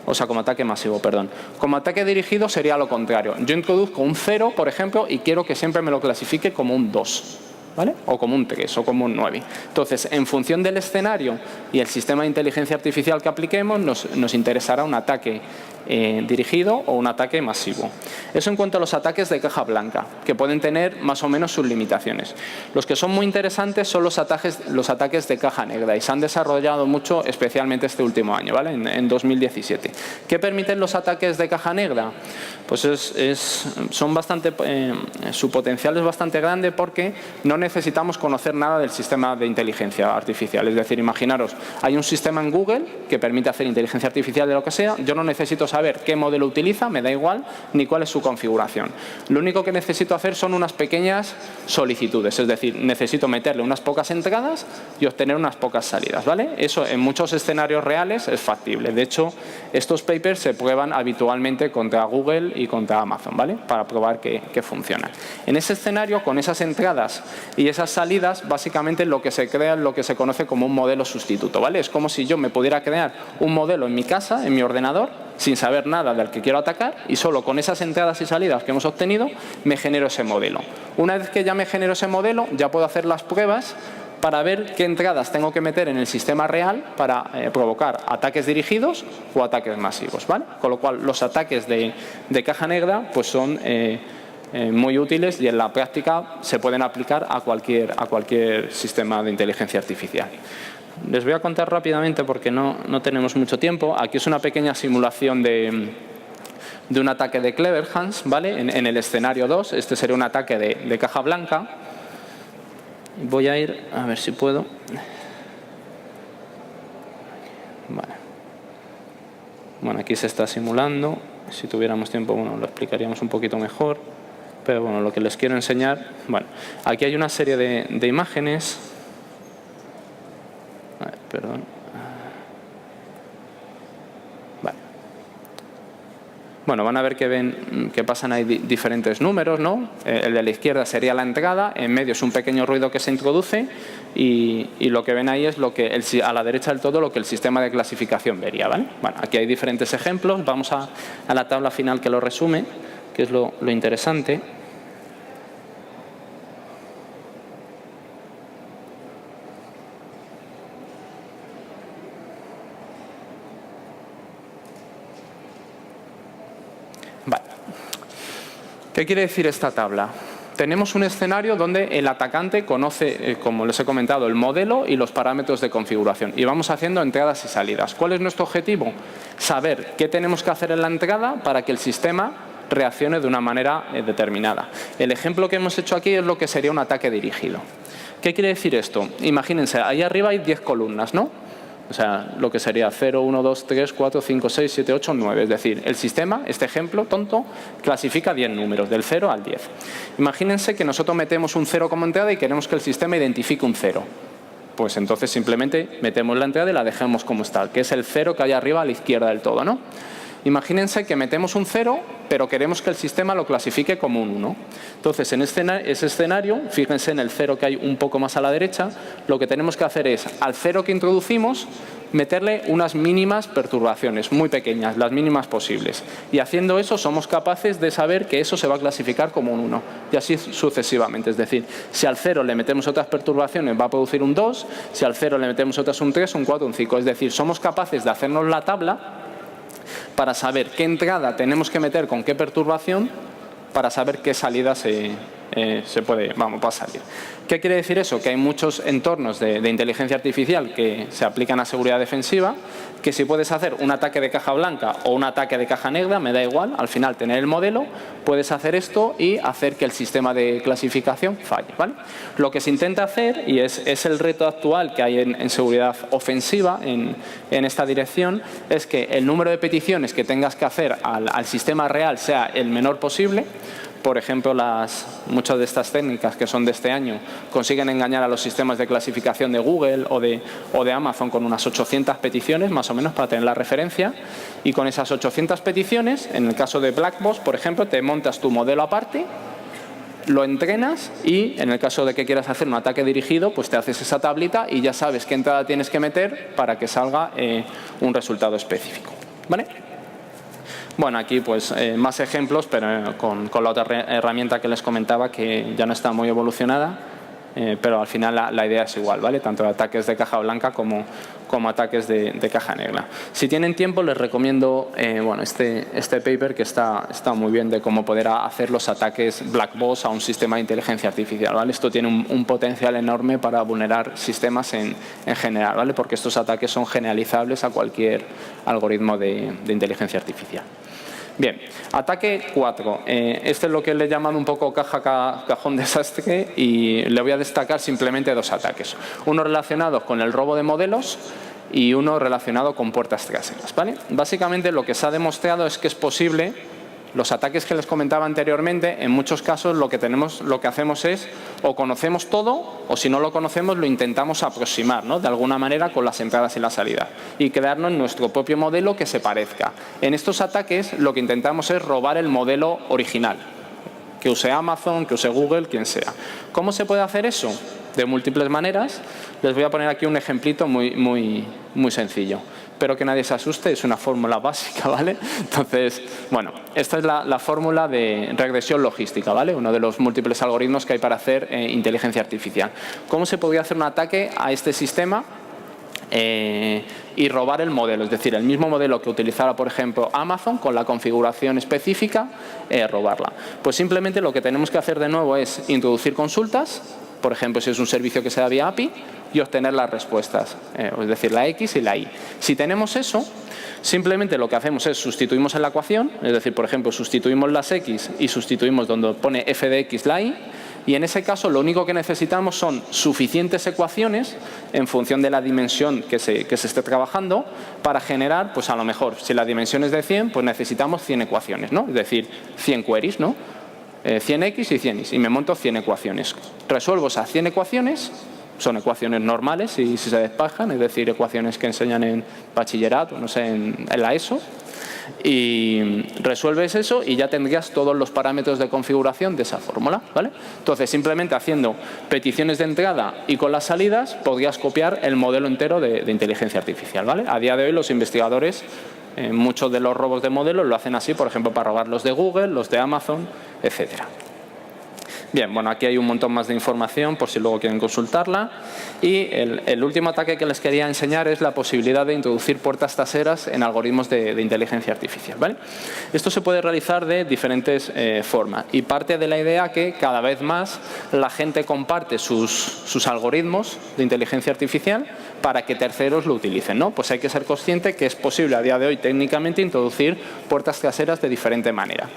O sea, como ataque masivo, perdón. Como ataque dirigido sería lo contrario. Yo introduzco un 0, por ejemplo, y quiero que siempre me lo clasifique como un 2. ¿Vale? O como un 3 o como un 9. Entonces, en función del escenario y el sistema de inteligencia artificial que apliquemos, nos interesará un ataque dirigido o un ataque masivo. Eso en cuanto a los ataques de caja blanca, que pueden tener más o menos sus limitaciones. Los que son muy interesantes son los ataques de caja negra y se han desarrollado mucho, especialmente este último año, ¿vale? En 2017. ¿Qué permiten los ataques de caja negra? Pues su potencial es bastante grande porque no necesitamos conocer nada del sistema de inteligencia artificial. Es decir, imaginaros, hay un sistema en Google que permite hacer inteligencia artificial de lo que sea. Yo no necesito saber qué modelo utiliza, me da igual, ni cuál es su configuración. Lo único que necesito hacer son unas pequeñas solicitudes. Es decir, necesito meterle unas pocas entradas y obtener unas pocas salidas, ¿vale? Eso en muchos escenarios reales es factible. De hecho, estos papers se prueban habitualmente contra Google y contra Amazon, ¿vale? Para probar que funcionan. En ese escenario, con esas entradas y esas salidas, básicamente lo que se crea es lo que se conoce como un modelo sustituto, ¿vale? Es como si yo me pudiera crear un modelo en mi casa, en mi ordenador, sin saber nada del que quiero atacar y solo con esas entradas y salidas que hemos obtenido me genero ese modelo. Una vez que ya me genero ese modelo, ya puedo hacer las pruebas para ver qué entradas tengo que meter en el sistema real para provocar ataques dirigidos o ataques masivos, ¿vale? Con lo cual, los ataques de caja negra pues son muy útiles y en la práctica se pueden aplicar a cualquier sistema de inteligencia artificial. Les voy a contar rápidamente porque no tenemos mucho tiempo. Aquí es una pequeña simulación de un ataque de Clever Hands, ¿vale? En el escenario 2, este sería un ataque de caja blanca. Voy a ir, a ver si puedo. Vale. Bueno, aquí se está simulando. Si tuviéramos tiempo, bueno, lo explicaríamos un poquito mejor. Pero bueno, lo que les quiero enseñar, bueno, aquí hay una serie de imágenes. A ver, perdón. Vale. Bueno, van a ver que pasan ahí diferentes números, ¿no? El de la izquierda sería la entrada, en medio es un pequeño ruido que se introduce y lo que ven ahí es a la derecha del todo lo que el sistema de clasificación vería, ¿vale? Bueno, aquí hay diferentes ejemplos, vamos a la tabla final que lo resume, que es lo interesante. Vale. ¿Qué quiere decir esta tabla? Tenemos un escenario donde el atacante conoce, como les he comentado, el modelo y los parámetros de configuración. Y vamos haciendo entradas y salidas. ¿Cuál es nuestro objetivo? Saber qué tenemos que hacer en la entrada para que el sistema reaccione de una manera determinada. El ejemplo que hemos hecho aquí es lo que sería un ataque dirigido. ¿Qué quiere decir esto? Imagínense, ahí arriba hay 10 columnas, ¿no? O sea, lo que sería 0, 1, 2, 3, 4, 5, 6, 7, 8, 9. Es decir, el sistema, este ejemplo tonto, clasifica 10 números, del 0 al 10. Imagínense que nosotros metemos un 0 como entrada y queremos que el sistema identifique un 0. Pues entonces simplemente metemos la entrada y la dejamos como está, que es el 0 que hay arriba a la izquierda del todo, ¿no? Imagínense que metemos un 0, pero queremos que el sistema lo clasifique como un 1. Entonces, en ese escenario, fíjense en el 0 que hay un poco más a la derecha, lo que tenemos que hacer es, al 0 que introducimos, meterle unas mínimas perturbaciones, muy pequeñas, las mínimas posibles. Y haciendo eso somos capaces de saber que eso se va a clasificar como un 1. Y así sucesivamente. Es decir, si al 0 le metemos otras perturbaciones va a producir un 2, si al 0 le metemos otras un 3, un 4, un 5. Es decir, somos capaces de hacernos la tabla para saber qué entrada tenemos que meter con qué perturbación para saber qué salida va a salir. ¿Qué quiere decir eso? Que hay muchos entornos de inteligencia artificial que se aplican a seguridad defensiva, que si puedes hacer un ataque de caja blanca o un ataque de caja negra, me da igual, al final tener el modelo, puedes hacer esto y hacer que el sistema de clasificación falle, ¿vale? Lo que se intenta hacer, y es el reto actual que hay en seguridad ofensiva en esta dirección, es que el número de peticiones que tengas que hacer al sistema real sea el menor posible. Por ejemplo, muchas de estas técnicas que son de este año consiguen engañar a los sistemas de clasificación de Google o de Amazon con unas 800 peticiones, más o menos, para tener la referencia. Y con esas 800 peticiones, en el caso de Blackbox, por ejemplo, te montas tu modelo aparte, lo entrenas y, en el caso de que quieras hacer un ataque dirigido, pues te haces esa tablita y ya sabes qué entrada tienes que meter para que salga un resultado específico, ¿vale? Bueno, aquí pues más ejemplos, pero con la otra herramienta que les comentaba, que ya no está muy evolucionada, pero al final la idea es igual, ¿vale? Tanto ataques de caja blanca como ataques de caja negra. Si tienen tiempo, les recomiendo este paper que está muy bien, de cómo poder hacer los ataques black box a un sistema de inteligencia artificial, ¿vale? Esto tiene un potencial enorme para vulnerar sistemas en general, ¿vale? Porque estos ataques son generalizables a cualquier algoritmo de inteligencia artificial. Bien, ataque 4. Este es lo que le he llamado un poco cajón desastre, y le voy a destacar simplemente dos ataques. Uno relacionado con el robo de modelos y uno relacionado con puertas traseras, ¿vale? Básicamente lo que se ha demostrado es que es posible. Los ataques que les comentaba anteriormente, en muchos casos lo que hacemos es, o conocemos todo, o si no lo conocemos lo intentamos aproximar, ¿no? De alguna manera con las entradas y las salidas, y crearnos nuestro propio modelo que se parezca. En estos ataques lo que intentamos es robar el modelo original, que use Amazon, que use Google, quien sea. ¿Cómo se puede hacer eso? De múltiples maneras. Les voy a poner aquí un ejemplito muy sencillo. Pero que nadie se asuste, es una fórmula básica, ¿vale? Entonces, bueno, esta es la fórmula de regresión logística, ¿vale? Uno de los múltiples algoritmos que hay para hacer inteligencia artificial. ¿Cómo se podría hacer un ataque a este sistema y robar el modelo? Es decir, el mismo modelo que utilizara, por ejemplo, Amazon, con la configuración específica, robarla. Pues simplemente lo que tenemos que hacer de nuevo es introducir consultas, por ejemplo, si es un servicio que se da vía API, y obtener las respuestas, es decir, la X y la Y. Si tenemos eso, simplemente lo que hacemos es sustituimos en la ecuación, es decir, por ejemplo, sustituimos las X y sustituimos donde pone f de X la Y, y en ese caso lo único que necesitamos son suficientes ecuaciones en función de la dimensión que se esté trabajando para generar, pues a lo mejor, si la dimensión es de 100, pues necesitamos 100 ecuaciones, ¿no? Es decir, 100 queries, ¿no? 100X y 100Y, y me monto 100 ecuaciones. Resuelvo esas 100 ecuaciones, son ecuaciones normales y si se despejan, es decir, ecuaciones que enseñan en bachillerato, no sé, en la ESO, y resuelves eso y ya tendrías todos los parámetros de configuración de esa fórmula, ¿vale? Entonces, simplemente haciendo peticiones de entrada y con las salidas, podrías copiar el modelo entero de inteligencia artificial, ¿vale? A día de hoy los investigadores, muchos de los robos de modelos lo hacen así, por ejemplo, para robar los de Google, los de Amazon, etcétera. Bien, bueno, aquí hay un montón más de información por si luego quieren consultarla. Y el último ataque que les quería enseñar es la posibilidad de introducir puertas traseras en algoritmos de inteligencia artificial, ¿vale? Esto se puede realizar de diferentes formas, y parte de la idea que cada vez más la gente comparte sus algoritmos de inteligencia artificial para que terceros lo utilicen, ¿no? Pues hay que ser consciente que es posible a día de hoy técnicamente introducir puertas traseras de diferente manera.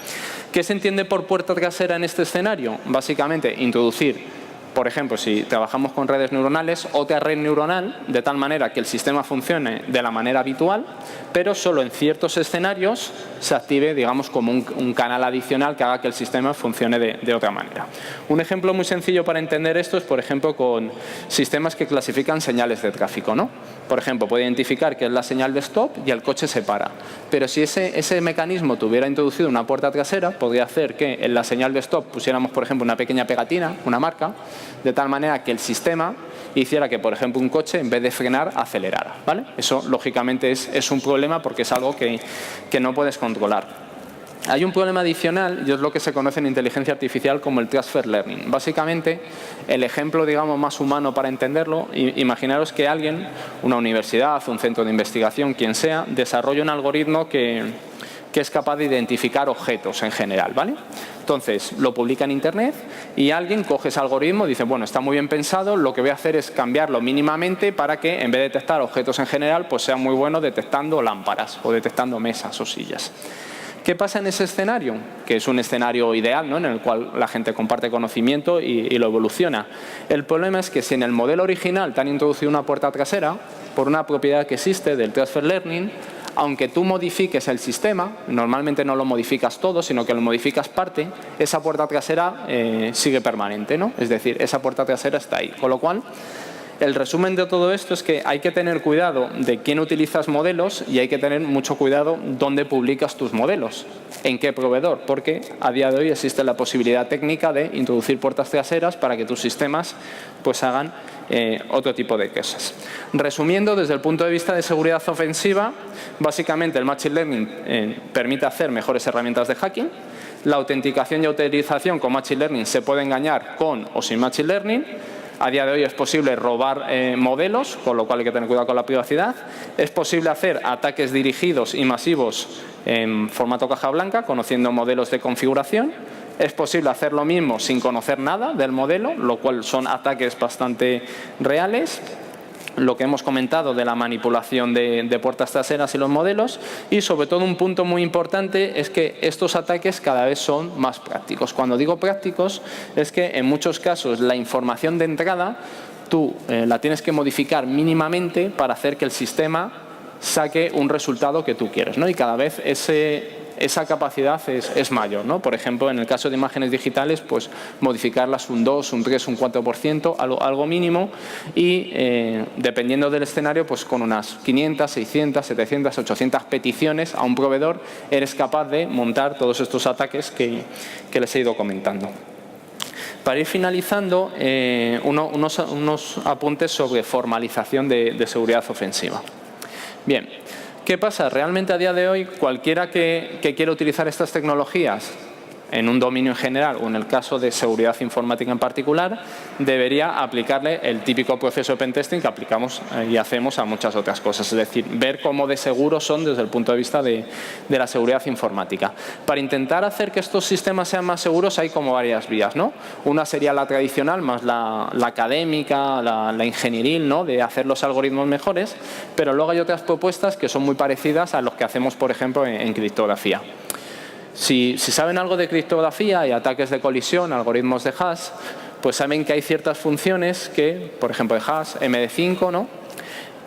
¿Qué se entiende por puerta trasera en este escenario? Básicamente, introducir Por ejemplo, si trabajamos con redes neuronales, otra red neuronal, de tal manera que el sistema funcione de la manera habitual, pero solo en ciertos escenarios se active, digamos, como un canal adicional que haga que el sistema funcione de otra manera. Un ejemplo muy sencillo para entender esto es, por ejemplo, con sistemas que clasifican señales de tráfico, ¿no? Por ejemplo, puede identificar que es la señal de stop y el coche se para. Pero si ese mecanismo tuviera introducido una puerta trasera, podría hacer que en la señal de stop pusiéramos, por ejemplo, una pequeña pegatina, una marca, de tal manera que el sistema hiciera que, por ejemplo, un coche, en vez de frenar, acelerara, ¿vale? Eso, lógicamente, es un problema porque es algo que no puedes controlar. Hay un problema adicional y es lo que se conoce en inteligencia artificial como el transfer learning. Básicamente, el ejemplo, digamos, más humano para entenderlo, imaginaros que alguien, una universidad, un centro de investigación, quien sea, desarrolla un algoritmo que es capaz de identificar objetos en general, ¿vale? Entonces, lo publica en Internet y alguien coge ese algoritmo y dice, bueno, está muy bien pensado, lo que voy a hacer es cambiarlo mínimamente para que, en vez de detectar objetos en general, pues sea muy bueno detectando lámparas o detectando mesas o sillas. ¿Qué pasa en ese escenario? Que es un escenario ideal, ¿no? En el cual la gente comparte conocimiento y lo evoluciona. El problema es que si en el modelo original te han introducido una puerta trasera, por una propiedad que existe del transfer learning, aunque tú modifiques el sistema, normalmente no lo modificas todo, sino que lo modificas parte, esa puerta trasera sigue permanente, ¿no? Es decir, esa puerta trasera está ahí. Con lo cual, el resumen de todo esto es que hay que tener cuidado de quién utilizas modelos y hay que tener mucho cuidado dónde publicas tus modelos, en qué proveedor, porque a día de hoy existe la posibilidad técnica de introducir puertas traseras para que tus sistemas pues hagan otro tipo de cosas. Resumiendo, desde el punto de vista de seguridad ofensiva, básicamente el Machine Learning permite hacer mejores herramientas de hacking. La autenticación y autorización con Machine Learning se puede engañar con o sin Machine Learning. A día de hoy es posible robar modelos, con lo cual hay que tener cuidado con la privacidad. Es posible hacer ataques dirigidos y masivos en formato caja blanca, conociendo modelos de configuración. Es posible hacer lo mismo sin conocer nada del modelo, lo cual son ataques bastante reales. Lo que hemos comentado de la manipulación de puertas traseras y los modelos, y sobre todo un punto muy importante es que estos ataques cada vez son más prácticos. Cuando digo prácticos es que en muchos casos la información de entrada tú la tienes que modificar mínimamente para hacer que el sistema saque un resultado que tú quieres, ¿no? Y cada vez esa capacidad es mayor, ¿no? Por ejemplo, en el caso de imágenes digitales, pues modificarlas un 2, un 3, un 4%, algo mínimo, y dependiendo del escenario, pues con unas 500, 600, 700, 800 peticiones a un proveedor, eres capaz de montar todos estos ataques que les he ido comentando. Para ir finalizando, unos apuntes sobre formalización de seguridad ofensiva. Bien. ¿Qué pasa? Realmente a día de hoy cualquiera que quiera utilizar estas tecnologías en un dominio en general o en el caso de seguridad informática en particular, debería aplicarle el típico proceso de pentesting que aplicamos y hacemos a muchas otras cosas. Es decir, ver cómo de seguros son desde el punto de vista de la seguridad informática. Para intentar hacer que estos sistemas sean más seguros hay como varias vías, ¿no? Una sería la tradicional, más la académica, la ingenieril, ¿no? De hacer los algoritmos mejores, pero luego hay otras propuestas que son muy parecidas a los que hacemos, por ejemplo, en criptografía. Si saben algo de criptografía y ataques de colisión, algoritmos de hash, pues saben que hay ciertas funciones que, por ejemplo, de hash, MD5, ¿no?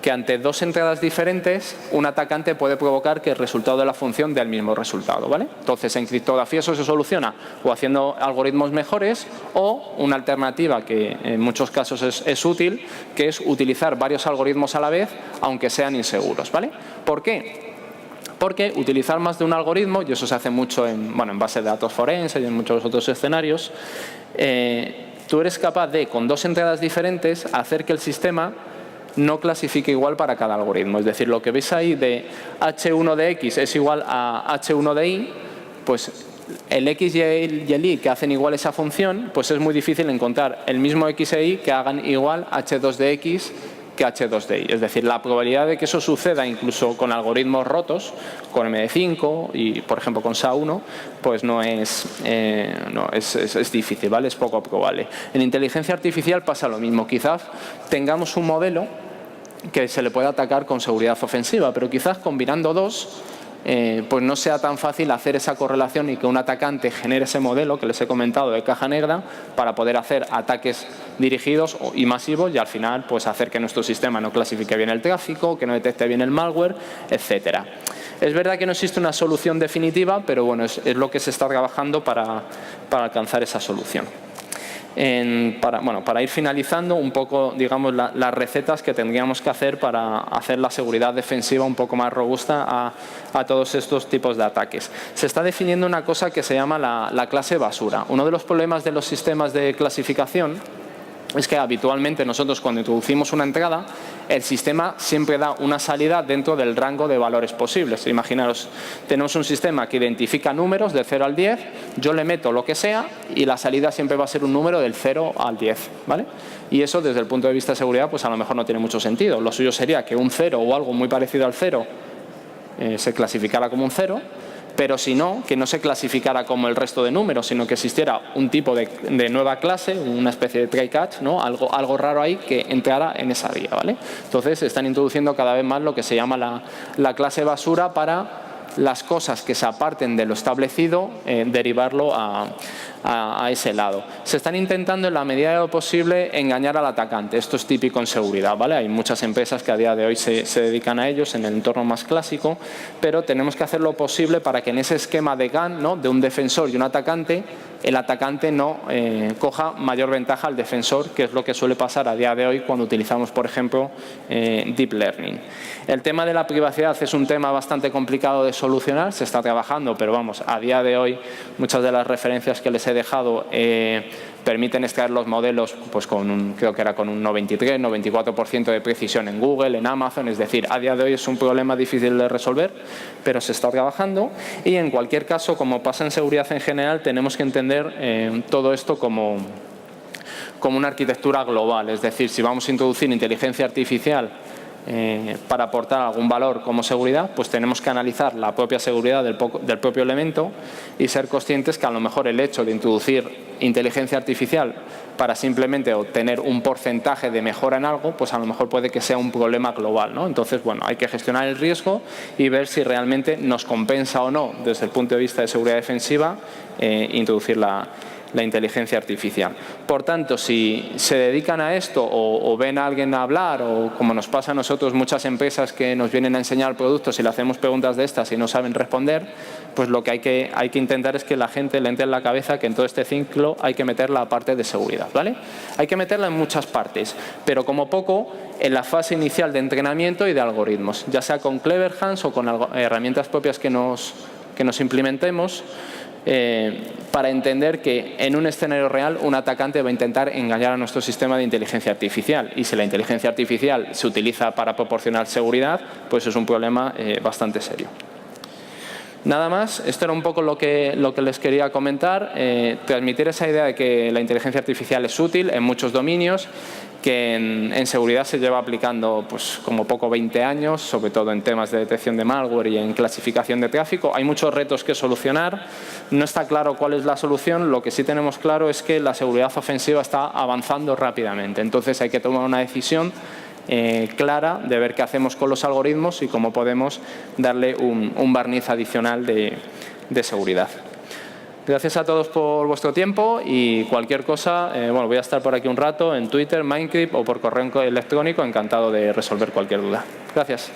Que ante dos entradas diferentes, un atacante puede provocar que el resultado de la función dé el mismo resultado, ¿vale? Entonces, en criptografía eso se soluciona o haciendo algoritmos mejores o una alternativa que en muchos casos es útil, que es utilizar varios algoritmos a la vez, aunque sean inseguros, ¿vale? ¿Por qué? Porque utilizar más de un algoritmo, y eso se hace mucho en base de datos forenses y en muchos otros escenarios, tú eres capaz de, con dos entradas diferentes, hacer que el sistema no clasifique igual para cada algoritmo. Es decir, lo que veis ahí de H1 de X es igual a H1 de Y, pues el X y el Y que hacen igual esa función, pues es muy difícil encontrar el mismo X e Y que hagan igual H2 de X que H2 de Y. Es decir, la probabilidad de que eso suceda incluso con algoritmos rotos, con MD5 y, por ejemplo, con SHA-1, pues es difícil, ¿vale? Es poco probable. En inteligencia artificial pasa lo mismo. Quizás tengamos un modelo que se le pueda atacar con seguridad ofensiva, pero quizás combinando dos pues no sea tan fácil hacer esa correlación y que un atacante genere ese modelo que les he comentado de caja negra para poder hacer ataques dirigidos y masivos y al final pues hacer que nuestro sistema no clasifique bien el tráfico, que no detecte bien el malware, etcétera. Es verdad que no existe una solución definitiva, pero bueno, es lo que se está trabajando para alcanzar esa solución. Para ir finalizando un poco, digamos, las recetas que tendríamos que hacer para hacer la seguridad defensiva un poco más robusta a todos estos tipos de ataques. Se está definiendo una cosa que se llama la clase basura. Uno de los problemas de los sistemas de clasificación es que habitualmente nosotros cuando introducimos una entrada, el sistema siempre da una salida dentro del rango de valores posibles. Imaginaros, tenemos un sistema que identifica números de 0 al 10, yo le meto lo que sea y la salida siempre va a ser un número del 0 al 10, ¿vale? Y eso desde el punto de vista de seguridad pues a lo mejor no tiene mucho sentido. Lo suyo sería que un 0 o algo muy parecido al 0 se clasificara como un 0, pero si no, que no se clasificara como el resto de números, sino que existiera un tipo de nueva clase, una especie de try-catch, ¿no? Algo raro ahí que entrara en esa vía, ¿vale? Entonces están introduciendo cada vez más lo que se llama la clase basura para las cosas que se aparten de lo establecido, derivarlo a ese lado. Se están intentando en la medida de lo posible engañar al atacante. Esto es típico en seguridad, ¿vale? Hay muchas empresas que a día de hoy se dedican a ellos en el entorno más clásico, pero tenemos que hacer lo posible para que en ese esquema de GAN, ¿no? De un defensor y un atacante, el atacante no coja mayor ventaja al defensor, que es lo que suele pasar a día de hoy cuando utilizamos, por ejemplo, Deep Learning. El tema de la privacidad es un tema bastante complicado de solucionar, se está trabajando, pero vamos, a día de hoy muchas de las referencias que les he dejado permiten extraer los modelos pues creo que era con un 93, 94% de precisión en Google, en Amazon, es decir, a día de hoy es un problema difícil de resolver, pero se está trabajando y en cualquier caso, como pasa en seguridad en general, tenemos que entender todo esto como una arquitectura global, es decir, si vamos a introducir inteligencia artificial para aportar algún valor como seguridad, pues tenemos que analizar la propia seguridad del propio elemento y ser conscientes que a lo mejor el hecho de introducir inteligencia artificial para simplemente obtener un porcentaje de mejora en algo, pues a lo mejor puede que sea un problema global, ¿no? Entonces, bueno, hay que gestionar el riesgo y ver si realmente nos compensa o no, desde el punto de vista de seguridad defensiva, introducir la inteligencia artificial. Por tanto, si se dedican a esto o ven a alguien a hablar o como nos pasa a nosotros muchas empresas que nos vienen a enseñar productos y le hacemos preguntas de estas y no saben responder, pues lo que hay que intentar es que la gente le entre en la cabeza que en todo este ciclo hay que meter la parte de seguridad, ¿vale? Hay que meterla en muchas partes, pero como poco en la fase inicial de entrenamiento y de algoritmos, ya sea con Clever Hands o con herramientas propias que nos implementemos, para entender que en un escenario real un atacante va a intentar engañar a nuestro sistema de inteligencia artificial y si la inteligencia artificial se utiliza para proporcionar seguridad, pues es un problema bastante serio. Nada más, esto era un poco lo que les quería comentar, transmitir esa idea de que la inteligencia artificial es útil en muchos dominios, que en seguridad se lleva aplicando pues como poco 20 años, sobre todo en temas de detección de malware y en clasificación de tráfico. Hay muchos retos que solucionar, no está claro cuál es la solución, lo que sí tenemos claro es que la seguridad ofensiva está avanzando rápidamente, entonces hay que tomar una decisión clara de ver qué hacemos con los algoritmos y cómo podemos darle un barniz adicional de seguridad. Gracias a todos por vuestro tiempo y cualquier cosa, voy a estar por aquí un rato en Twitter, Mindcrypt o por correo electrónico, encantado de resolver cualquier duda. Gracias.